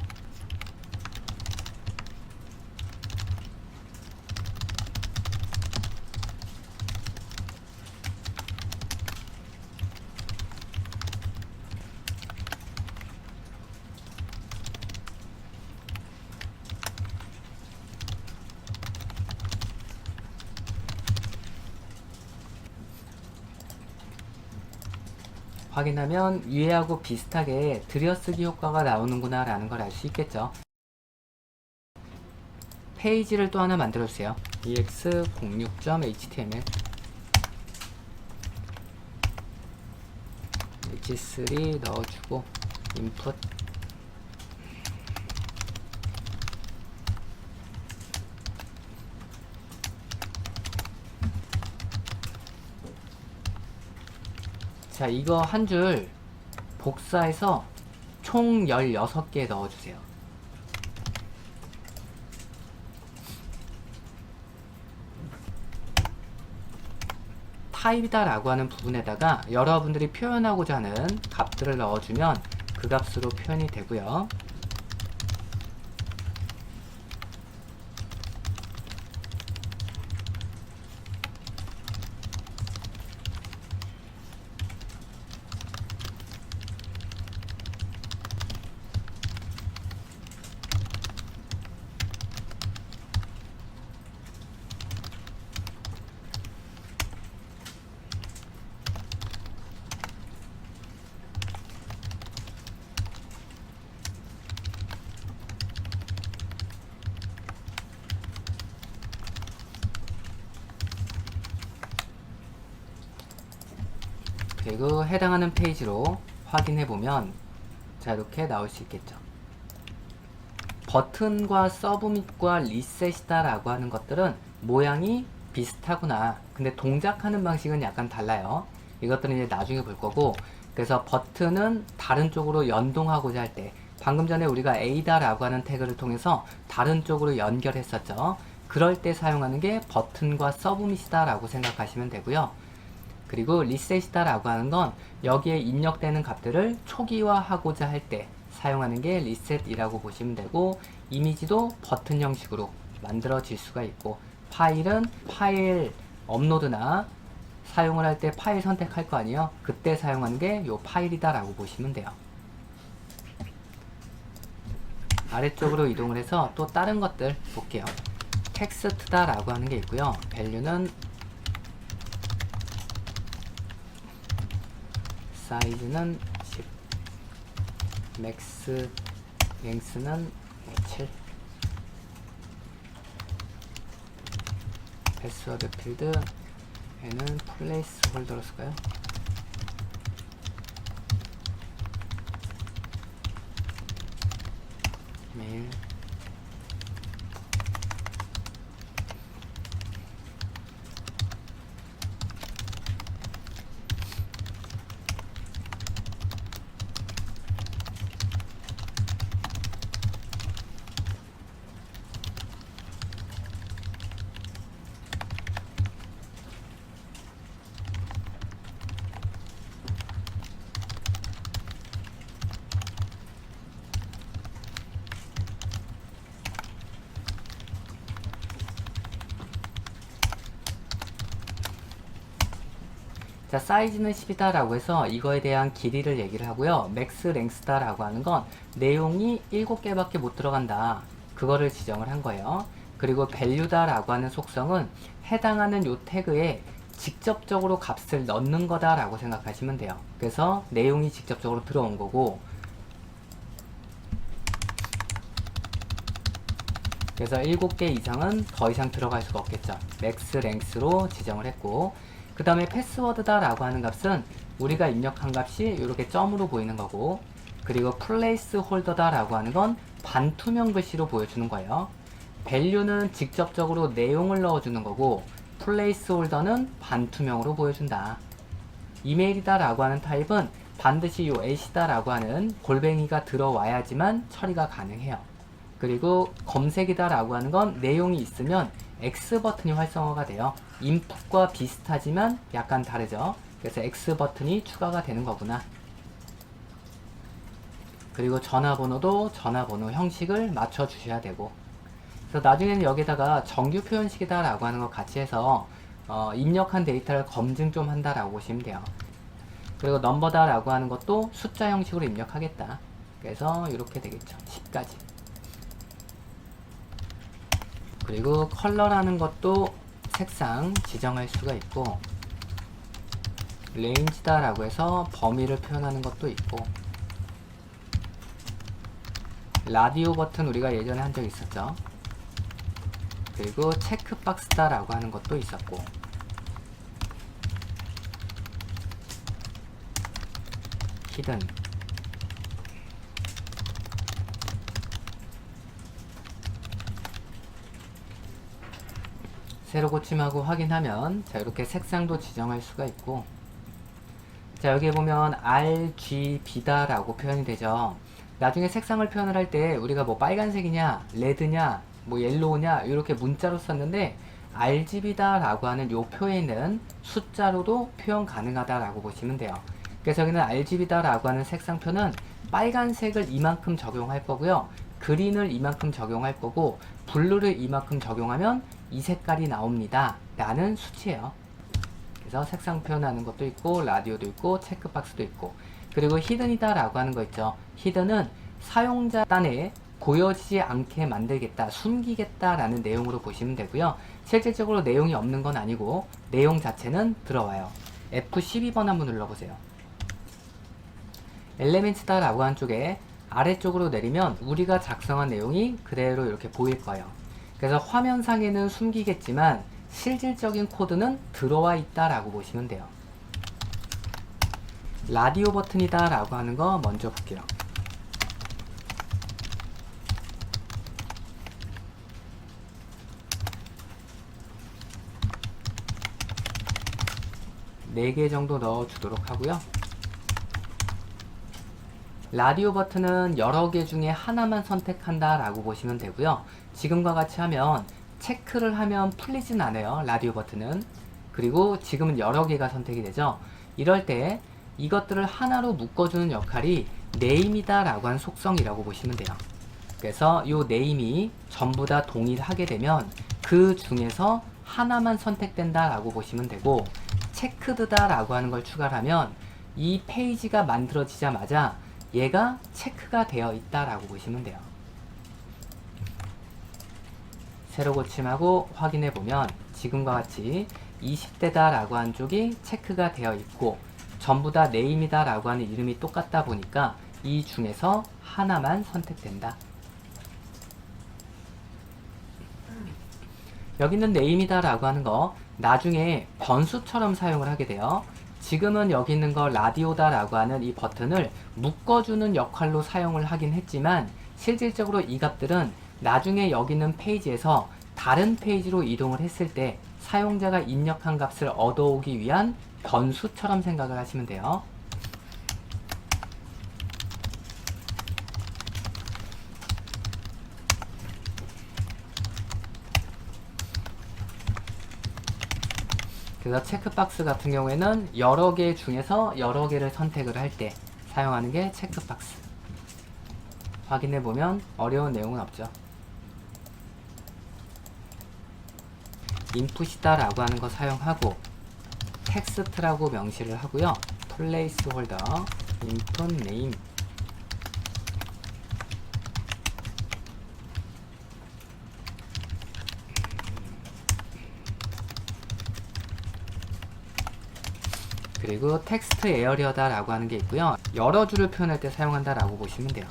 확인하면 위에하고 비슷하게 들여쓰기 효과가 나오는구나 라는 걸 알 수 있겠죠. 페이지를 또 하나 만들어 주세요. ex06.html h3 넣어주고 input 자, 이거 한 줄 복사해서 총 16개 넣어주세요. 타입이다 라고 하는 부분에다가 여러분들이 표현하고자 하는 값들을 넣어주면 그 값으로 표현이 되고요. 그리고 해당하는 페이지로 확인해보면 자, 이렇게 나올 수 있겠죠. 버튼과 서브밋과 리셋이다 라고 하는 것들은 모양이 비슷하구나. 근데 동작하는 방식은 약간 달라요. 이것들은 이제 나중에 볼 거고, 그래서 버튼은 다른 쪽으로 연동하고자 할 때, 방금 전에 우리가 A다 라고 하는 태그를 통해서 다른 쪽으로 연결했었죠. 그럴 때 사용하는 게 버튼과 서브밋이다 라고 생각하시면 되고요. 그리고 리셋이다 라고 하는 건 여기에 입력되는 값들을 초기화하고자 할 때 사용하는 게 리셋이라고 보시면 되고, 이미지도 버튼 형식으로 만들어질 수가 있고, 파일은 파일 업로드나 사용을 할 때 파일 선택할 거 아니에요. 그때 사용하는 게 요 파일이다 라고 보시면 돼요. 아래쪽으로 이동을 해서 또 다른 것들 볼게요. 텍스트다 라고 하는 게 있고요. 밸류는 사이즈는 10, 맥스 랭스는 7, 패스워드 필드 얘는 플레이스 홀더로 쓸까요? 메일 자, 사이즈는 10이다 라고 해서 이거에 대한 길이를 얘기를 하고요. 맥스 랭스다 라고 하는 건 내용이 7개밖에 못 들어간다. 그 그거를 지정을 한 거예요. 그리고 value다라고 하는 속성은 해당하는 요 태그에 직접적으로 값을 넣는 거다라고 생각하시면 돼요. 그래서 내용이 직접적으로 들어온 거고, 그래서 7개 이상은 더 이상 들어갈 수가 없겠죠. max length로 지정을 했고, 그 다음에 패스워드다 라고 하는 값은 우리가 입력한 값이 이렇게 점으로 보이는 거고, 그리고 placeholder다 라고 하는 건 반투명 글씨로 보여주는 거예요. value는 직접적으로 내용을 넣어주는 거고, placeholder는 반투명으로 보여준다. 이메일이다 라고 하는 타입은 반드시 요 at다 라고 하는 골뱅이가 들어와야지만 처리가 가능해요. 그리고 검색이다 라고 하는 건 내용이 있으면 X 버튼이 활성화가 돼요. input과 비슷하지만 약간 다르죠. 그래서 X 버튼이 추가가 되는 거구나. 그리고 전화번호도 전화번호 형식을 맞춰 주셔야 되고, 그래서 나중에는 여기다가 정규 표현식이다 라고 하는 거 같이 해서 입력한 데이터를 검증 좀 한다 라고 보시면 돼요. 그리고 넘버다 라고 하는 것도 숫자 형식으로 입력하겠다. 그래서 이렇게 되겠죠. 10까지. 그리고 컬러라는 것도 색상 지정할 수가 있고, 레인지다 라고 해서 범위를 표현하는 것도 있고, 라디오 버튼 우리가 예전에 한 적 있었죠. 그리고 체크박스다 라고 하는 것도 있었고, 히든, 새로 고침하고 확인하면 자 이렇게 색상도 지정할 수가 있고, 자 여기에 보면 RGB다 라고 표현이 되죠. 나중에 색상을 표현을 할 때 우리가 뭐 빨간색이냐 레드냐 뭐 옐로우냐 이렇게 문자로 썼는데, RGB다 라고 하는 요 표현은 숫자로도 표현 가능하다 라고 보시면 돼요. 그래서 여기는 RGB다 라고 하는 색상표는 빨간색을 이만큼 적용할 거고요, 그린을 이만큼 적용할 거고, 블루를 이만큼 적용하면 이 색깔이 나옵니다 라는 수치예요. 그래서 색상 표현하는 것도 있고, 라디오도 있고, 체크박스도 있고, 그리고 히든이다 라고 하는 거 있죠. 히든은 사용자 딴에 보여지지 않게 만들겠다, 숨기겠다 라는 내용으로 보시면 되고요. 실질적으로 내용이 없는 건 아니고 내용 자체는 들어와요. F12번 한번 눌러보세요. 엘레멘트다 라고 한 쪽에 아래쪽으로 내리면 우리가 작성한 내용이 그대로 이렇게 보일 거예요. 그래서 화면상에는 숨기겠지만 실질적인 코드는 들어와 있다 라고 보시면 돼요. 라디오 버튼이다 라고 하는 거 먼저 볼게요. 네 개 정도 넣어 주도록 하고요. 라디오 버튼은 여러 개 중에 하나만 선택한다 라고 보시면 되고요. 지금과 같이 하면 체크를 하면 풀리진 않아요, 라디오 버튼은. 그리고 지금은 여러 개가 선택이 되죠. 이럴 때 이것들을 하나로 묶어주는 역할이 네임이다 라고 한 속성이라고 보시면 돼요. 그래서 이 네임이 전부 다 동일하게 되면 그 중에서 하나만 선택된다 라고 보시면 되고, 체크드다 라고 하는 걸 추가를 하면 이 페이지가 만들어지자마자 얘가 체크가 되어 있다 라고 보시면 돼요. 새로 고침하고 확인해 보면 지금과 같이 20대다 라고 한 쪽이 체크가 되어 있고, 전부 다 네임이다 라고 하는 이름이 똑같다 보니까 이 중에서 하나만 선택된다. 여기는 네임이다 라고 하는 거 나중에 변수처럼 사용을 하게 돼요. 지금은 여기 있는 거 라디오다 라고 하는 이 버튼을 묶어주는 역할로 사용을 하긴 했지만, 실질적으로 이 값들은 나중에 여기 있는 페이지에서 다른 페이지로 이동을 했을 때 사용자가 입력한 값을 얻어오기 위한 변수처럼 생각을 하시면 돼요. 그래서 체크박스 같은 경우에는 여러 개 중에서 여러 개를 선택을 할 때 사용하는 게 체크박스. 확인해보면 어려운 내용은 없죠. 인풋이다 라고 하는 거 사용하고 텍스트라고 명시를 하고요. 플레이스홀더, 인풋 네임, 그리고 텍스트 에어리어다 라고 하는 게 있고요. 여러 줄을 표현할 때 사용한다 라고 보시면 돼요.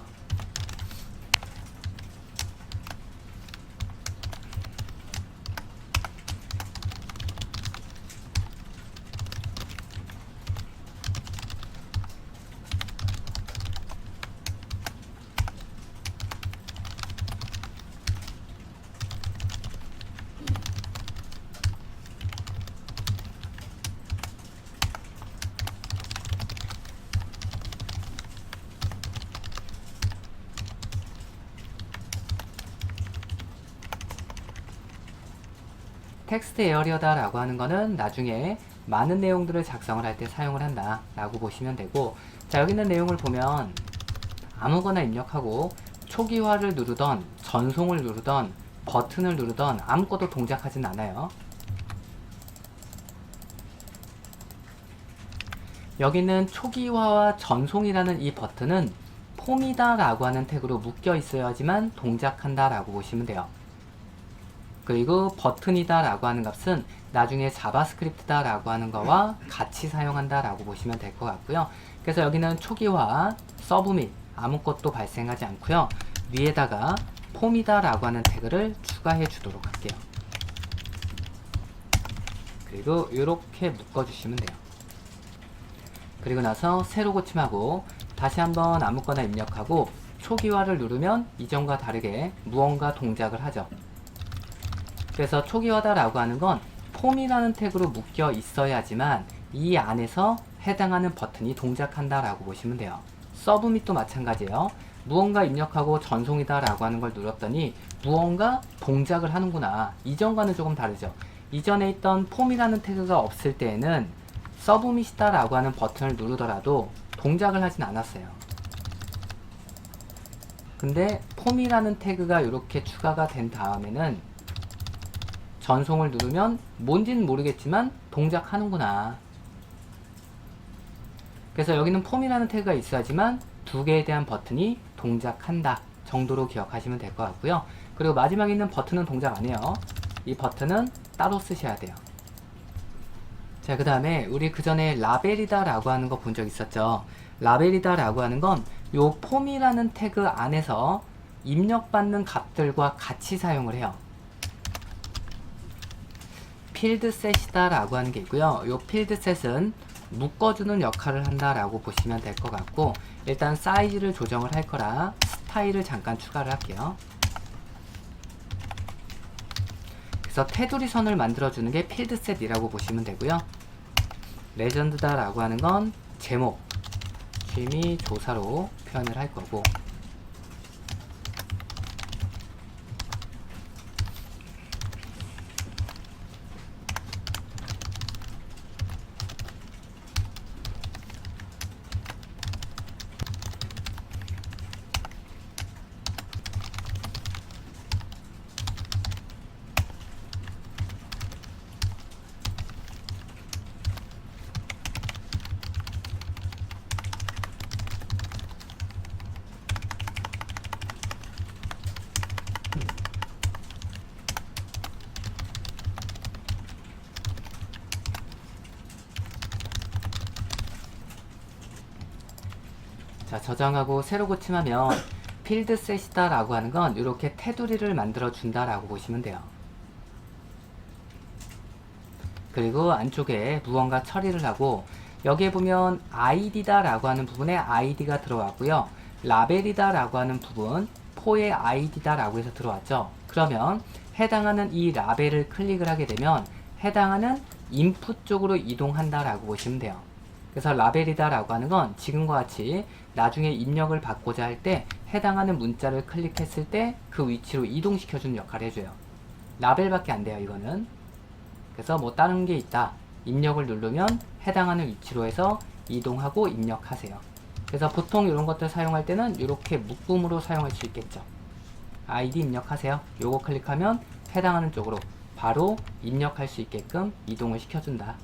텍스트 에어리어다 라고 하는 거는 나중에 많은 내용들을 작성을 할 때 사용을 한다 라고 보시면 되고, 자, 여기 있는 내용을 보면 아무거나 입력하고 초기화를 누르던 전송을 누르던 버튼을 누르던 아무것도 동작하진 않아요. 여기는 초기화와 전송이라는 이 버튼은 폼이다 라고 하는 태그로 묶여 있어야지만 동작한다 라고 보시면 돼요. 그리고 버튼이다 라고 하는 값은 나중에 자바스크립트다 라고 하는 거와 같이 사용한다 라고 보시면 될 것 같고요. 그래서 여기는 초기화, 서브밋 아무것도 발생하지 않고요. 위에다가 폼이다 라고 하는 태그를 추가해 주도록 할게요. 그리고 이렇게 묶어 주시면 돼요. 그리고 나서 새로 고침하고 다시 한번 아무거나 입력하고 초기화를 누르면 이전과 다르게 무언가 동작을 하죠. 그래서 초기화다 라고 하는 건 폼이라는 태그로 묶여 있어야지만 이 안에서 해당하는 버튼이 동작한다 라고 보시면 돼요. 서브밋도 마찬가지예요. 무언가 입력하고 전송이다 라고 하는 걸 눌렀더니 무언가 동작을 하는구나. 이전과는 조금 다르죠. 이전에 있던 폼이라는 태그가 없을 때에는 서브밋이다 라고 하는 버튼을 누르더라도 동작을 하진 않았어요. 근데 폼이라는 태그가 이렇게 추가가 된 다음에는 전송을 누르면 뭔지는 모르겠지만 동작하는구나. 그래서 여기는 폼이라는 태그가 있어야지만 두 개에 대한 버튼이 동작한다 정도로 기억하시면 될 것 같고요. 그리고 마지막에 있는 버튼은 동작 안 해요. 이 버튼은 따로 쓰셔야 돼요. 자, 그 다음에 우리 그 전에 라벨이다 라고 하는 거 본 적 있었죠. 라벨이다 라고 하는 건 요 폼이라는 태그 안에서 입력받는 값들과 같이 사용을 해요. 필드셋이다 라고 하는 게 있고요. 요 필드셋은 묶어주는 역할을 한다 라고 보시면 될 것 같고, 일단 사이즈를 조정을 할 거라 스타일을 잠깐 추가를 할게요. 그래서 테두리 선을 만들어주는 게 필드셋이라고 보시면 되고요. 레전드다 라고 하는 건 제목, 취미, 조사로 표현을 할 거고, 자, 저장하고 새로 고침하면 필드셋이다 라고 하는 건 이렇게 테두리를 만들어 준다 라고 보시면 돼요. 그리고 안쪽에 무언가 처리를 하고, 여기에 보면 id다 라고 하는 부분에 id가 들어왔고요. 라벨이다 라고 하는 부분 포의 id다 라고 해서 들어왔죠. 그러면 해당하는 이 라벨을 클릭을 하게 되면 해당하는 인풋 쪽으로 이동한다 라고 보시면 돼요. 그래서 라벨이다 라고 하는 건 지금과 같이 나중에 입력을 받고자 할 때 해당하는 문자를 클릭했을 때 그 위치로 이동시켜주는 역할을 해줘요. 라벨밖에 안 돼요, 이거는. 그래서 뭐 다른 게 있다, 입력을 누르면 해당하는 위치로 해서 이동하고 입력하세요. 그래서 보통 이런 것들 사용할 때는 이렇게 묶음으로 사용할 수 있겠죠. 아이디 입력하세요. 요거 클릭하면 해당하는 쪽으로 바로 입력할 수 있게끔 이동을 시켜준다.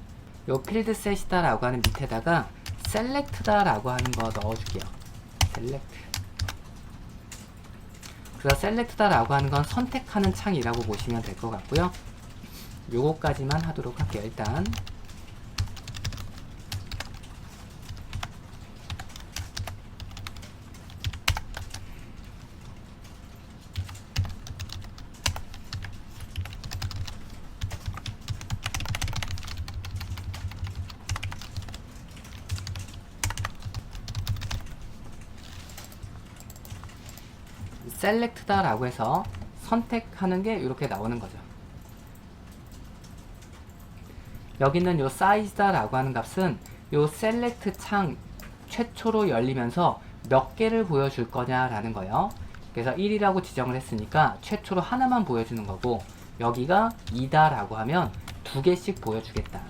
요 필드셋이다 라고 하는 밑에다가 셀렉트다 라고 하는 거 넣어줄게요. 셀렉트. 그래서 셀렉트다 라고 하는 건 선택하는 창이라고 보시면 될 것 같고요. 요거까지만 하도록 할게요. 일단 select다 라고 해서 선택하는 게 이렇게 나오는 거죠. 여기는 요 size다 라고 하는 값은 요 select 창 최초로 열리면서 몇 개를 보여줄 거냐 라는 거예요. 그래서 1이라고 지정을 했으니까 최초로 하나만 보여주는 거고, 여기가 2다 라고 하면 2개씩 보여주겠다.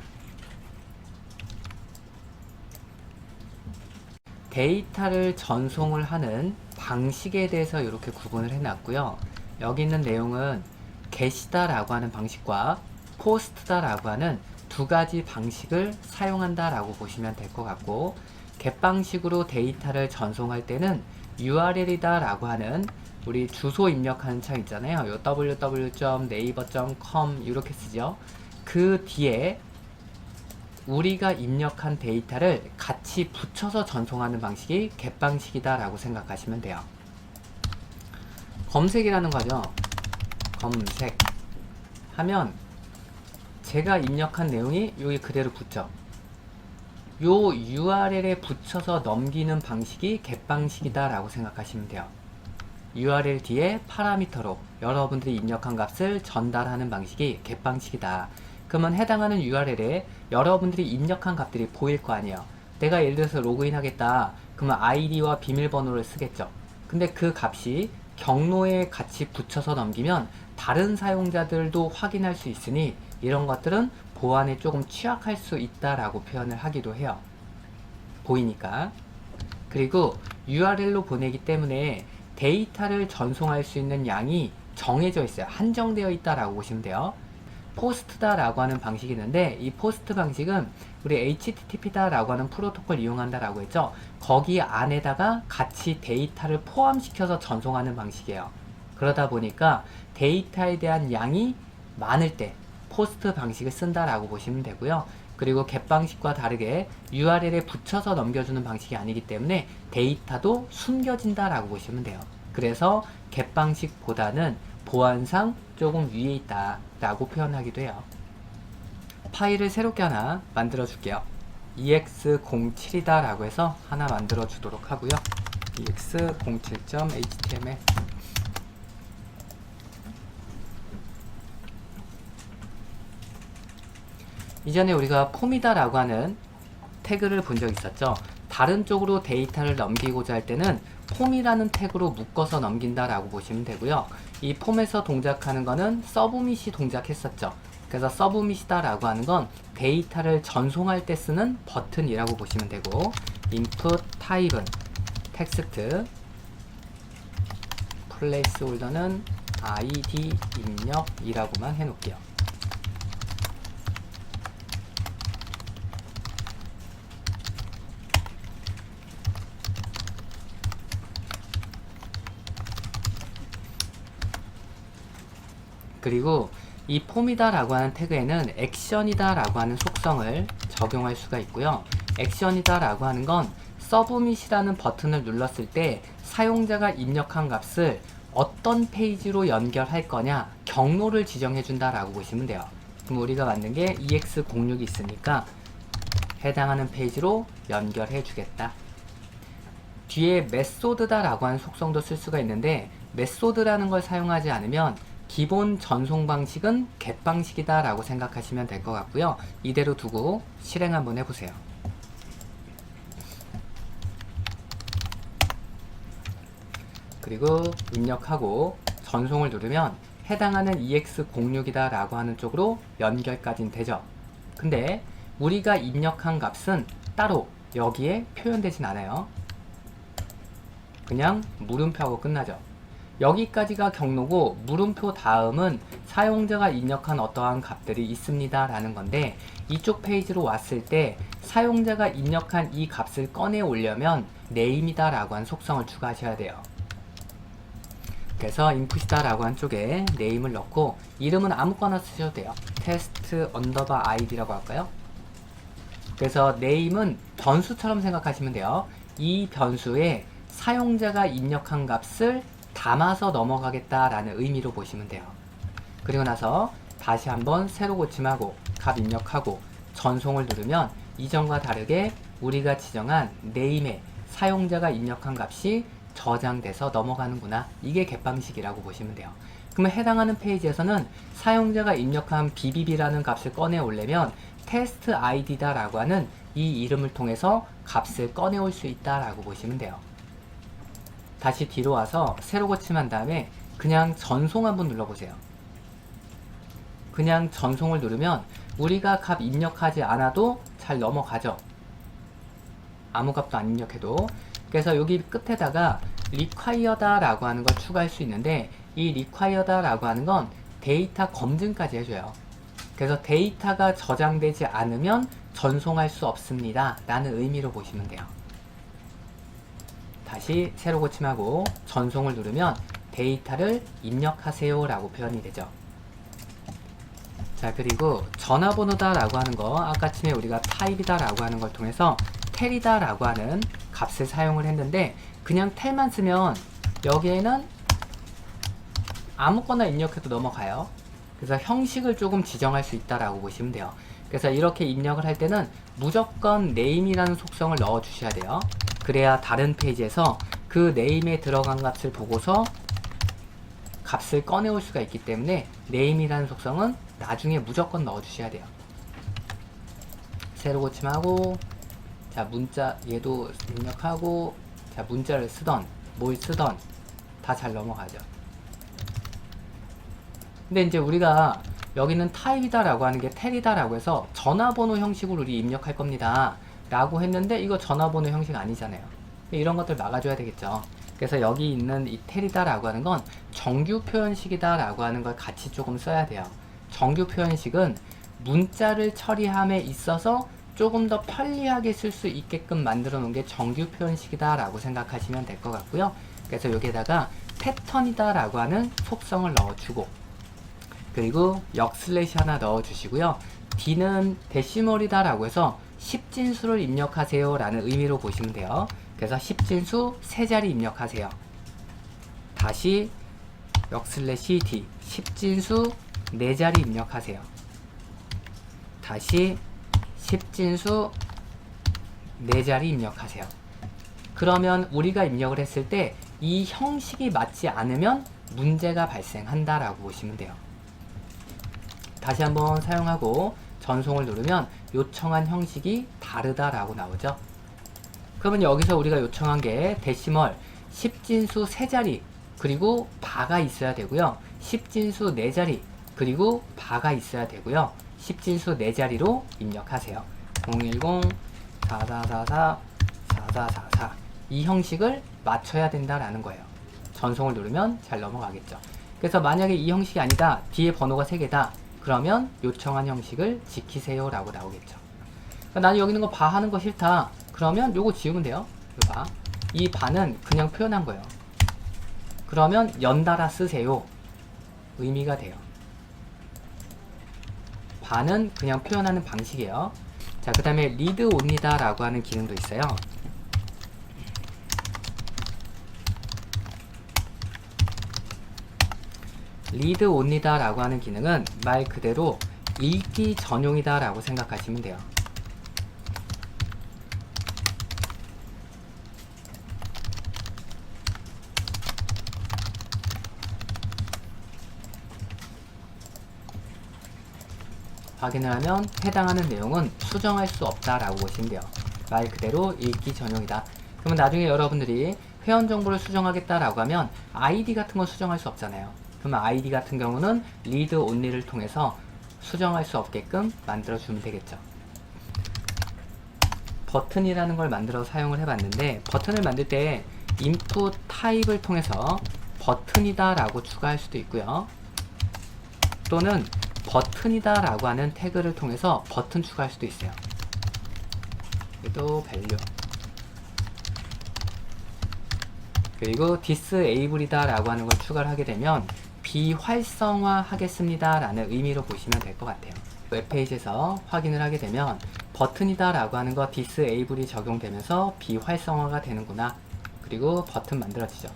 데이터를 전송을 하는 방식에 대해서 이렇게 구분을 해놨고요. 여기 있는 내용은 get이다 라고 하는 방식과 post다 라고 하는 두 가지 방식을 사용한다 라고 보시면 될 것 같고, get 방식으로 데이터를 전송할 때는 URL이다 라고 하는 우리 주소 입력하는 창 있잖아요. 요 www.naver.com 이렇게 쓰죠. 그 뒤에 우리가 입력한 데이터를 같이 붙여서 전송하는 방식이 get 방식이다 라고 생각하시면 돼요. 검색이라는 거죠. 검색 하면 제가 입력한 내용이 여기 그대로 붙죠. 요 URL에 붙여서 넘기는 방식이 get 방식이다 라고 생각하시면 돼요. URL 뒤에 파라미터로 여러분들이 입력한 값을 전달하는 방식이 get 방식이다. 그러면 해당하는 URL에 여러분들이 입력한 값들이 보일 거 아니에요. 내가 예를 들어서 로그인 하겠다. 그러면 아이디와 비밀번호를 쓰겠죠. 근데 그 값이 경로에 같이 붙여서 넘기면 다른 사용자들도 확인할 수 있으니 이런 것들은 보안에 조금 취약할 수 있다라고 표현을 하기도 해요. 보이니까. 그리고 URL로 보내기 때문에 데이터를 전송할 수 있는 양이 정해져 있어요. 한정되어 있다라고 보시면 돼요. 포스트다 라고 하는 방식이 있는데, 이 포스트 방식은 우리 HTTP다 라고 하는 프로토콜 이용한다 라고 했죠. 거기 안에다가 같이 데이터를 포함시켜서 전송하는 방식이에요. 그러다 보니까 데이터에 대한 양이 많을 때 포스트 방식을 쓴다 라고 보시면 되고요. 그리고 get 방식과 다르게 URL에 붙여서 넘겨주는 방식이 아니기 때문에 데이터도 숨겨진다 라고 보시면 돼요. 그래서 get 방식보다는 보안상 조금 위에 있다 라고 표현하기도 해요. 파일을 새롭게 하나 만들어 줄게요. ex07이다 라고 해서 하나 만들어 주도록 하고요. ex07.html 이전에 우리가 폼이다 라고 하는 태그를 본 적 있었죠. 다른 쪽으로 데이터를 넘기고자 할 때는 폼이라는 태그로 묶어서 넘긴다 라고 보시면 되고요. 이 폼에서 동작하는 거는 서브밋이 동작했었죠. 그래서 서브밋이다 라고 하는 건 데이터를 전송할 때 쓰는 버튼이라고 보시면 되고, input 타입은 텍스트, 플레이스홀더는 id 입력이라고만 해놓을게요. 그리고 이 폼이다 라고 하는 태그에는 액션이다 라고 하는 속성을 적용할 수가 있고요. 액션이다 라고 하는 건 서브밋이라는 버튼을 눌렀을 때 사용자가 입력한 값을 어떤 페이지로 연결할 거냐 경로를 지정해 준다 라고 보시면 돼요. 그럼 우리가 만든 게 ex06이 있으니까 해당하는 페이지로 연결해 주겠다. 뒤에 메소드다 라고 하는 속성도 쓸 수가 있는데, 메소드라는 걸 사용하지 않으면 기본 전송 방식은 get 방식이다 라고 생각하시면 될 것 같고요. 이대로 두고 실행 한번 해보세요. 그리고 입력하고 전송을 누르면 해당하는 ex06이다 라고 하는 쪽으로 연결까지는 되죠. 근데 우리가 입력한 값은 따로 여기에 표현되진 않아요. 그냥 물음표하고 끝나죠. 여기까지가 경로고, 물음표 다음은 사용자가 입력한 어떠한 값들이 있습니다 라는 건데, 이쪽 페이지로 왔을 때 사용자가 입력한 이 값을 꺼내 오려면 name이다 라고 한 속성을 추가하셔야 돼요. 그래서 input이다 라고 한 쪽에 name을 넣고, 이름은 아무거나 쓰셔도 돼요. test _id라고 할까요? 그래서 name은 변수처럼 생각하시면 돼요. 이 변수에 사용자가 입력한 값을 담아서 넘어가겠다라는 의미로 보시면 돼요. 그리고 나서 다시 한번 새로 고침하고 값 입력하고 전송을 누르면 이전과 다르게 우리가 지정한 name에 사용자가 입력한 값이 저장돼서 넘어가는구나. 이게 get 방식이라고 보시면 돼요. 그러면 해당하는 페이지에서는 사용자가 입력한 bbb라는 값을 꺼내 오려면 테스트 id다 라고 하는 이 이름을 통해서 값을 꺼내올 수 있다 라고 보시면 돼요. 다시 뒤로 와서 새로 고침한 다음에 그냥 전송 한번 눌러보세요. 그냥 전송을 누르면 우리가 값 입력하지 않아도 잘 넘어가죠. 아무 값도 안 입력해도. 그래서 여기 끝에다가 require다 라고 하는 걸 추가할 수 있는데, 이 require다 라고 하는 건 데이터 검증까지 해줘요. 그래서 데이터가 저장되지 않으면 전송할 수 없습니다 라는 의미로 보시면 돼요. 다시 새로 고침하고 전송을 누르면 데이터를 입력하세요 라고 표현이 되죠. 자, 그리고 전화번호다 라고 하는 거, 아까쯤에 우리가 타입이다 라고 하는 걸 통해서 텔이다 라고 하는 값을 사용을 했는데, 그냥 텔만 쓰면 여기에는 아무거나 입력해도 넘어가요. 그래서 형식을 조금 지정할 수 있다라고 보시면 돼요. 그래서 이렇게 입력을 할 때는 무조건 name이라는 속성을 넣어 주셔야 돼요. 그래야 다른 페이지에서 그 name에 들어간 값을 보고서 값을 꺼내올 수가 있기 때문에 name이라는 속성은 나중에 무조건 넣어 주셔야 돼요. 새로 고침하고, 자, 문자 얘도 입력하고, 자, 문자를 쓰던 뭘 쓰던 다 잘 넘어가죠. 근데 이제 우리가 여기는 타입이다 라고 하는 게 텔이다 라고 해서 전화번호 형식으로 우리 입력할 겁니다 라고 했는데, 이거 전화번호 형식 아니잖아요. 이런 것들 막아줘야 되겠죠. 그래서 여기 있는 이 텔이다 라고 하는 건 정규 표현식이다 라고 하는 걸 같이 조금 써야 돼요. 정규 표현식은 문자를 처리함에 있어서 조금 더 편리하게 쓸 수 있게끔 만들어 놓은 게 정규 표현식이다 라고 생각하시면 될 것 같고요. 그래서 여기에다가 패턴이다 라고 하는 속성을 넣어주고, 그리고 역슬래시 하나 넣어주시고요. D는 데시멀이다 라고 해서 10진수를 입력하세요 라는 의미로 보시면 돼요. 그래서 10진수 3자리 입력하세요. 다시 역슬래시 D 10진수 4자리 입력하세요. 다시 10진수 4자리 입력하세요. 그러면 우리가 입력을 했을 때 이 형식이 맞지 않으면 문제가 발생한다 라고 보시면 돼요. 다시 한번 사용하고 전송을 누르면 요청한 형식이 다르다 라고 나오죠. 그러면 여기서 우리가 요청한 게 데시멀 10진수 3자리 그리고 바가 있어야 되고요. 10진수 4자리 그리고 바가 있어야 되고요. 10진수 4자리로 입력하세요. 010 4444 4444 이 형식을 맞춰야 된다라는 거예요. 전송을 누르면 잘 넘어가겠죠. 그래서 만약에 이 형식이 아니다, 뒤에 번호가 3개다, 그러면 요청한 형식을 지키세요 라고 나오겠죠. 그러니까 나는 여기 있는 거 바 하는 거 싫다, 그러면 요거 지우면 돼요. 바. 이 바는 그냥 표현한 거예요. 그러면 연달아 쓰세요 의미가 돼요. 바는 그냥 표현하는 방식이에요. 자, 그 다음에 리드 온리다 라고 하는 기능도 있어요. 리드 온리다 라고 하는 기능은 말 그대로 읽기 전용이다 라고 생각하시면 돼요. 확인을 하면 해당하는 내용은 수정할 수 없다 라고 보시면 돼요. 말 그대로 읽기 전용이다. 그러면 나중에 여러분들이 회원 정보를 수정하겠다 라고 하면 아이디 같은 건 수정할 수 없잖아요. 그러면 아이디 같은 경우는 리드 온리를 통해서 수정할 수 없게끔 만들어 주면 되겠죠. 버튼이라는 걸 만들어 사용을 해봤는데, 버튼을 만들 때 input 타입을 통해서 버튼이다 라고 추가할 수도 있고요. 또는 버튼이다 라고 하는 태그를 통해서 버튼 추가할 수도 있어요. 그래도 밸류, 그리고 disable이다 라고 하는 걸 추가를 하게 되면 비활성화 하겠습니다 라는 의미로 보시면 될 것 같아요. 웹페이지에서 확인을 하게 되면 버튼이다 라고 하는 거 disable이 적용되면서 비활성화가 되는구나, 그리고 버튼 만들어지죠.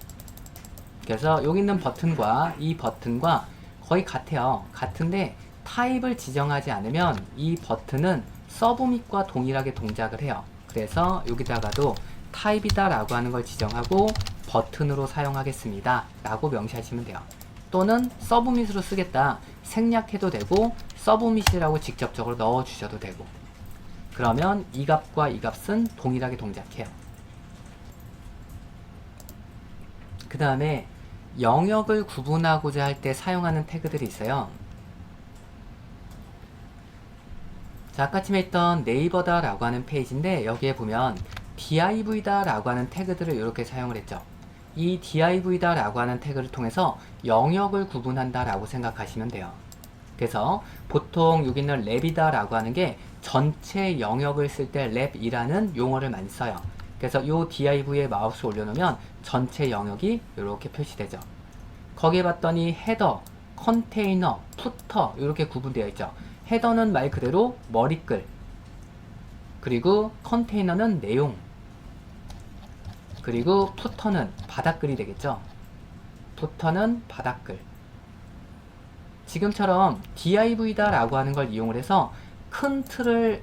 그래서 여기 있는 버튼과 이 버튼과 거의 같아요. 같은데 타입을 지정하지 않으면 이 버튼은 서브밋과 동일하게 동작을 해요. 그래서 여기다가도 타입이다 라고 하는 걸 지정하고 버튼으로 사용하겠습니다 라고 명시하시면 돼요. 또는 서브밋으로 쓰겠다 생략해도 되고 서브밋이라고 직접적으로 넣어 주셔도 되고, 그러면 이 값과 이 값은 동일하게 동작해요. 그 다음에 영역을 구분하고자 할 때 사용하는 태그들이 있어요. 자, 아까쯤에 있던 네이버다 라고 하는 페이지인데, 여기에 보면 div다 라고 하는 태그들을 이렇게 사용을 했죠. 이 div다 라고 하는 태그를 통해서 영역을 구분한다 라고 생각하시면 돼요. 그래서 보통 여기 있는 랩이다 라고 하는 게 전체 영역을 쓸 때 랩이라는 용어를 많이 써요. 그래서 이 div에 마우스 올려놓으면 전체 영역이 이렇게 표시되죠. 거기에 봤더니 헤더, 컨테이너, 푸터 이렇게 구분되어 있죠. 헤더는 말 그대로 머리글, 그리고 컨테이너는 내용, 그리고 푸터는 바닥글이 되겠죠. 푸터는 바닥글. 지금처럼 div다 라고 하는 걸 이용을 해서 큰 틀을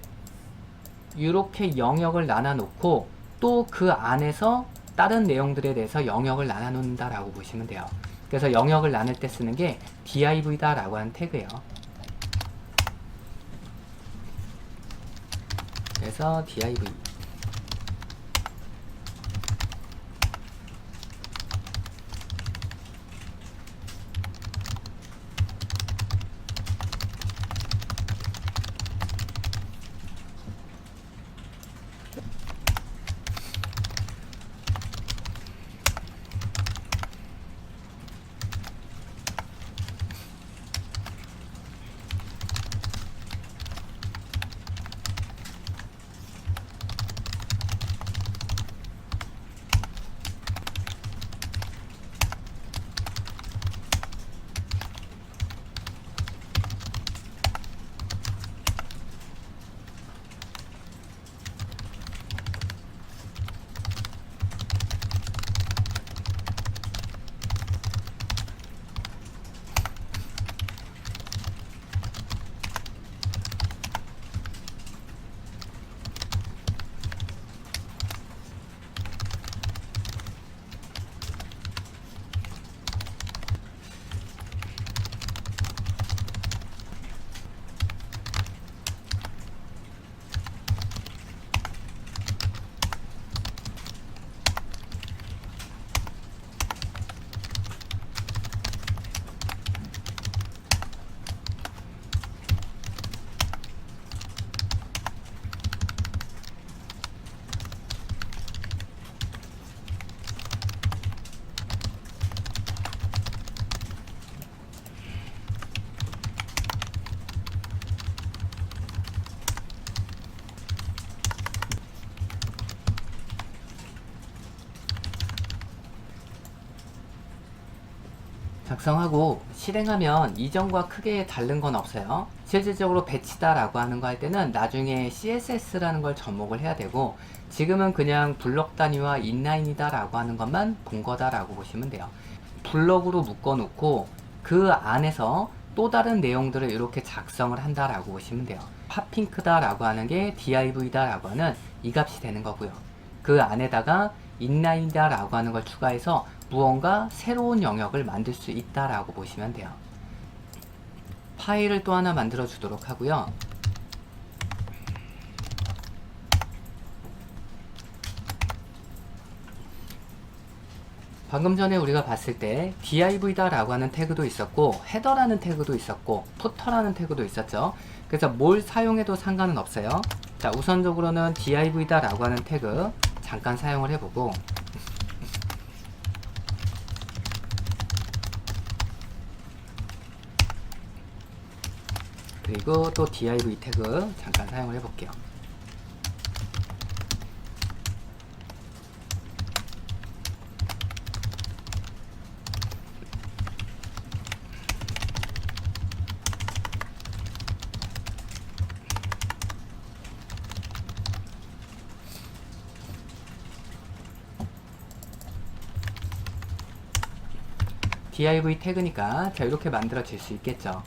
이렇게 영역을 나눠 놓고 또 그 안에서 다른 내용들에 대해서 영역을 나눠 놓는다 라고 보시면 돼요. 그래서 영역을 나눌 때 쓰는 게 div다 라고 하는 태그예요. 그래서 div. 작성하고 실행하면 이전과 크게 다른 건 없어요. 실질적으로 배치다 라고 하는 거 할 때는 나중에 CSS라는 걸 접목을 해야 되고, 지금은 그냥 블럭 단위와 인라인이다 라고 하는 것만 본 거다 라고 보시면 돼요. 블럭으로 묶어 놓고 그 안에서 또 다른 내용들을 이렇게 작성을 한다 라고 보시면 돼요. 핫핑크다 라고 하는 게 div다 라고 하는 이 값이 되는 거고요. 그 안에다가 인라인이다 라고 하는 걸 추가해서 무언가 새로운 영역을 만들 수 있다라고 보시면 돼요. 파일을 또 하나 만들어 주도록 하고요. 방금 전에 우리가 봤을 때 div다 라고 하는 태그도 있었고 헤더라는 태그도 있었고 푸터라는 태그도 있었죠. 그래서 뭘 사용해도 상관은 없어요. 자, 우선적으로는 div다 라고 하는 태그 잠깐 사용을 해보고, 그리고 또 div 태그 잠깐 사용을 해볼게요. div 태그니까 자, 이렇게 만들어질 수 있겠죠.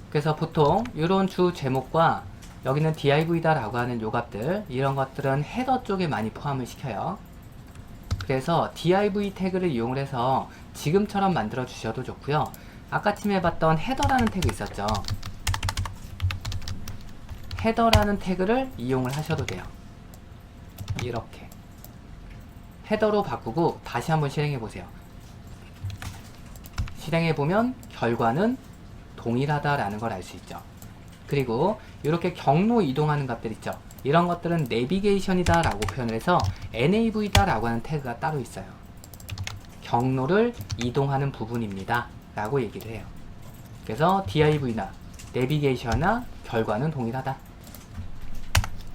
그래서 보통 이런 주 제목과 여기는 div다 라고 하는 요값들, 이런 것들은 헤더 쪽에 많이 포함을 시켜요. 그래서 div 태그를 이용을 해서 지금처럼 만들어 주셔도 좋고요. 아까쯤에 봤던 헤더라는 태그 있었죠. 헤더라는 태그를 이용을 하셔도 돼요. 이렇게 헤더로 바꾸고 다시 한번 실행해 보세요. 실행해 보면 결과는 동일하다라는 걸 알 수 있죠. 그리고 이렇게 경로 이동하는 것들 있죠. 이런 것들은 내비게이션이다 라고 표현을 해서 nav다 라고 하는 태그가 따로 있어요. 경로를 이동하는 부분입니다 라고 얘기를 해요. 그래서 div나 내비게이션이나 결과는 동일하다.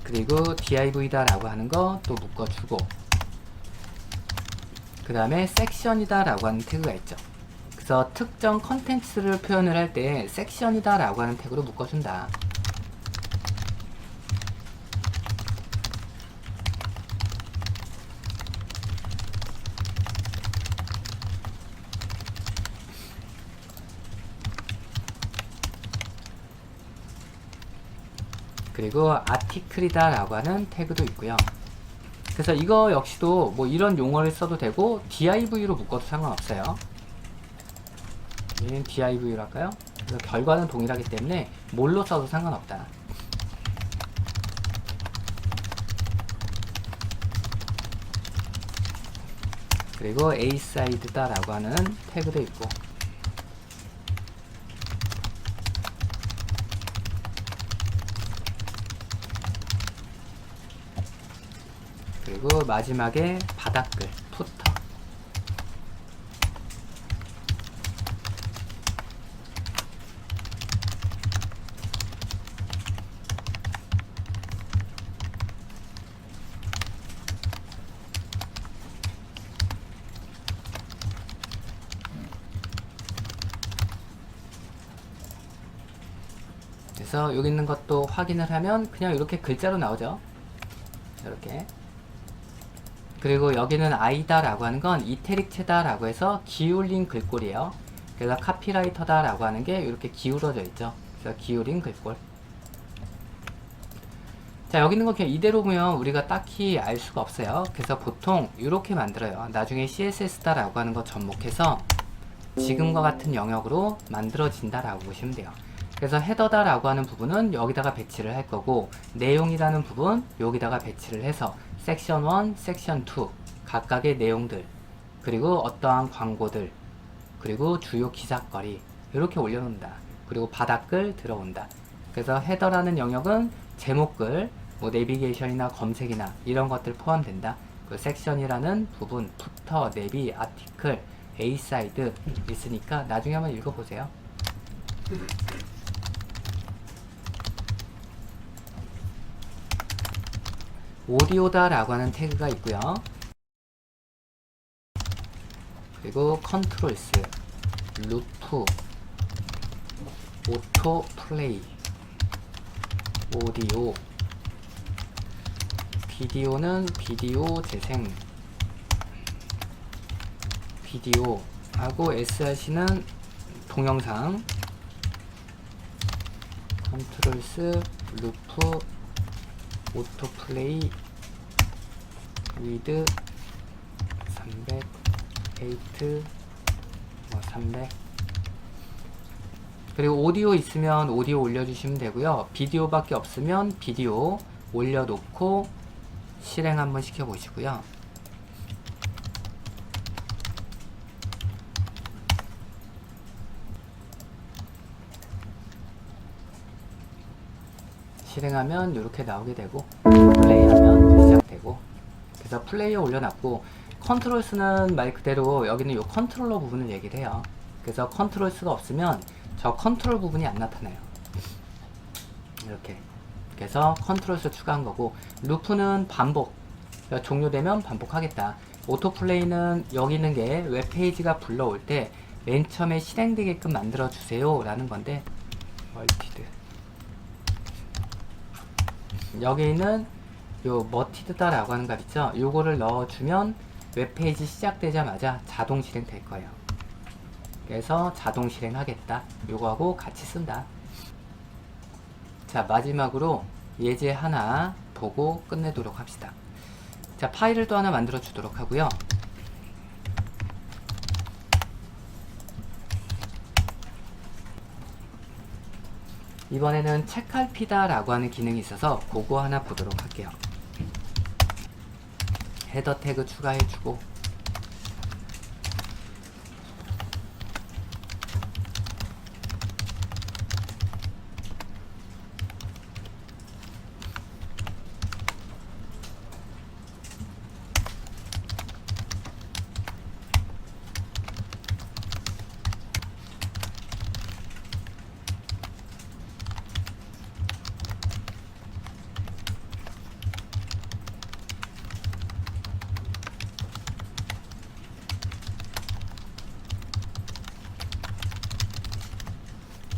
그리고 div다 라고 하는 거 또 묶어주고, 그 다음에 섹션이다 라고 하는 태그가 있죠. 그래서 특정 컨텐츠를 표현을 할 때 섹션이다 라고 하는 태그로 묶어준다. 그리고 아티클이다 라고 하는 태그도 있고요. 그래서 이거 역시도 뭐 이런 용어를 써도 되고 div로 묶어도 상관없어요. 얘는 div로 할까요? 그래서 결과는 동일하기 때문에 뭘로 써도 상관없다. 그리고 aside다 라고 하는 태그도 있고, 그리고 마지막에 바닥글, 푸터. 그래서 여기 있는 것도 확인을 하면 그냥 이렇게 글자로 나오죠. 이렇게. 그리고 여기는 아이다 라고 하는 건 이태릭체다 라고 해서 기울인 글꼴이에요. 그래서 카피라이터다 라고 하는 게 이렇게 기울어져 있죠. 그래서 기울인 글꼴. 자, 여기 있는 거 그냥 이대로 보면 우리가 딱히 알 수가 없어요. 그래서 보통 이렇게 만들어요. 나중에 CSS다 라고 하는 거 접목해서 지금과 같은 영역으로 만들어진다 라고 보시면 돼요. 그래서 헤더다 라고 하는 부분은 여기다가 배치를 할 거고, 내용이라는 부분 여기다가 배치를 해서 섹션 1, 섹션 2 각각의 내용들, 그리고 어떠한 광고들, 그리고 주요 기사거리 이렇게 올려놓는다. 그리고 바닥글 들어온다. 그래서 헤더라는 영역은 제목글, 뭐 내비게이션이나 검색이나 이런 것들 포함된다. 그 섹션이라는 부분, 푸터, 내비, 아티클, A사이드 있으니까 나중에 한번 읽어보세요. 오디오다 라고 하는 태그가 있고요. 그리고 컨트롤스, 루프, 오토 플레이, 오디오, 비디오는 비디오 재생, 비디오 하고 src는 동영상, 컨트롤스, 루프, 오토플레이, 위드 300, 8, 300. 그리고 오디오 있으면 오디오 올려주시면 되고요. 비디오밖에 없으면 비디오 올려놓고 실행 한번 시켜보시고요. 실행하면 이렇게 나오게 되고, 플레이하면 시작되고. 그래서 플레이에 올려놨고, 컨트롤스는 말 그대로 여기는 이 컨트롤러 부분을 얘기를 해요. 그래서 컨트롤스가 없으면 저 컨트롤 부분이 안 나타나요. 이렇게. 그래서 컨트롤스 추가한 거고, 루프는 반복, 그러니까 종료되면 반복하겠다. 오토플레이는 여기 있는 게 웹페이지가 불러올 때 맨 처음에 실행되게끔 만들어 주세요 라는 건데, 멀티드, 여기 있는 요 머티드다 라고 하는 값 있죠. 요거를 넣어주면 웹페이지 시작되자마자 자동 실행 될 거예요. 그래서 자동 실행하겠다, 요거하고 같이 쓴다. 자, 마지막으로 예제 하나 보고 끝내도록 합시다. 자, 파일을 또 하나 만들어 주도록 하고요. 이번에는 책갈피다라고 하는 기능이 있어서 그거 하나 보도록 할게요. 헤더 태그 추가해주고,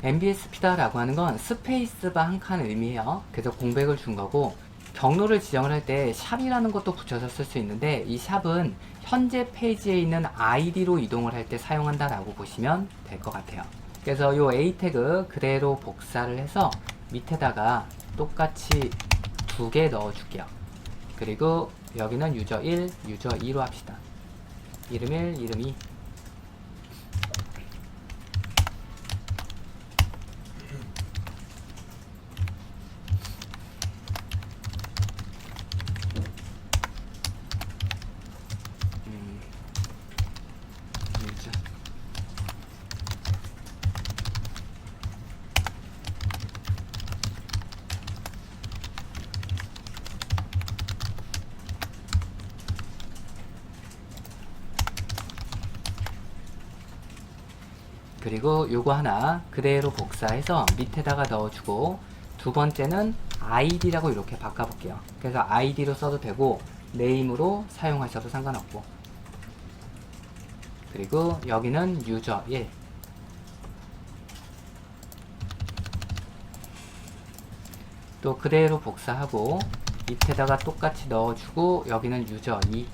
MBSP다라고 하는 건 스페이스바 한 칸 의미해요. 그래서 공백을 준 거고, 경로를 지정을 할 때 샵이라는 것도 붙여서 쓸 수 있는데, 이 샵은 현재 페이지에 있는 아이디로 이동을 할 때 사용한다라고 보시면 될 것 같아요. 그래서 요 A 태그 그대로 복사를 해서 밑에다가 똑같이 2개 넣어 줄게요. 그리고 여기는 유저 1, 유저 2로 합시다. 이름 1, 이름 2. 유저. 그리고 요거 하나 그대로 복사해서 밑에다가 넣어주고, 두 번째는 id라고 이렇게 바꿔볼게요. 그래서 id로 써도 되고 네임으로 사용하셔도 상관없고, 그리고 여기는 유저 1. 또 그대로 복사하고 밑에다가 똑같이 넣어주고 여기는 유저 2.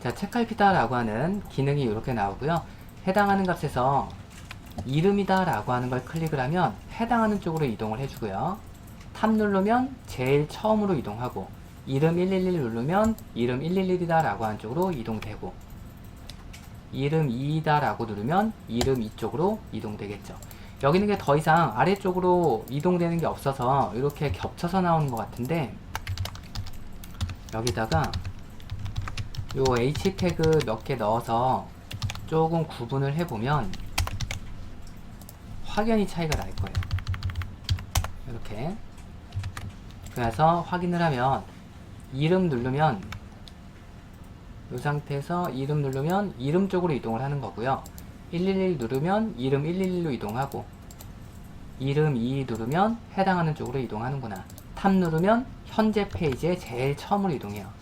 자, 책갈피다 라고 하는 기능이 이렇게 나오고요. 해당하는 값에서 이름이다 라고 하는 걸 클릭을 하면 해당하는 쪽으로 이동을 해주고요. 탑 누르면 제일 처음으로 이동하고, 이름 111 누르면 이름 111이다 라고 하는 쪽으로 이동되고, 이름 2이다 라고 누르면 이름 2쪽으로 이동되겠죠. 여기는 게 더 이상 아래쪽으로 이동되는 게 없어서 이렇게 겹쳐서 나오는 것 같은데, 여기다가 요 H 태그 몇 개 넣어서 조금 구분을 해보면 확연히 차이가 날 거예요. 이렇게. 그래서 확인을 하면 이름 누르면, 이 상태에서 이름 누르면 이름 쪽으로 이동을 하는 거고요. 111 누르면 이름 111로 이동하고, 이름 2 누르면 해당하는 쪽으로 이동하는구나. 탑 누르면 현재 페이지에 제일 처음으로 이동해요.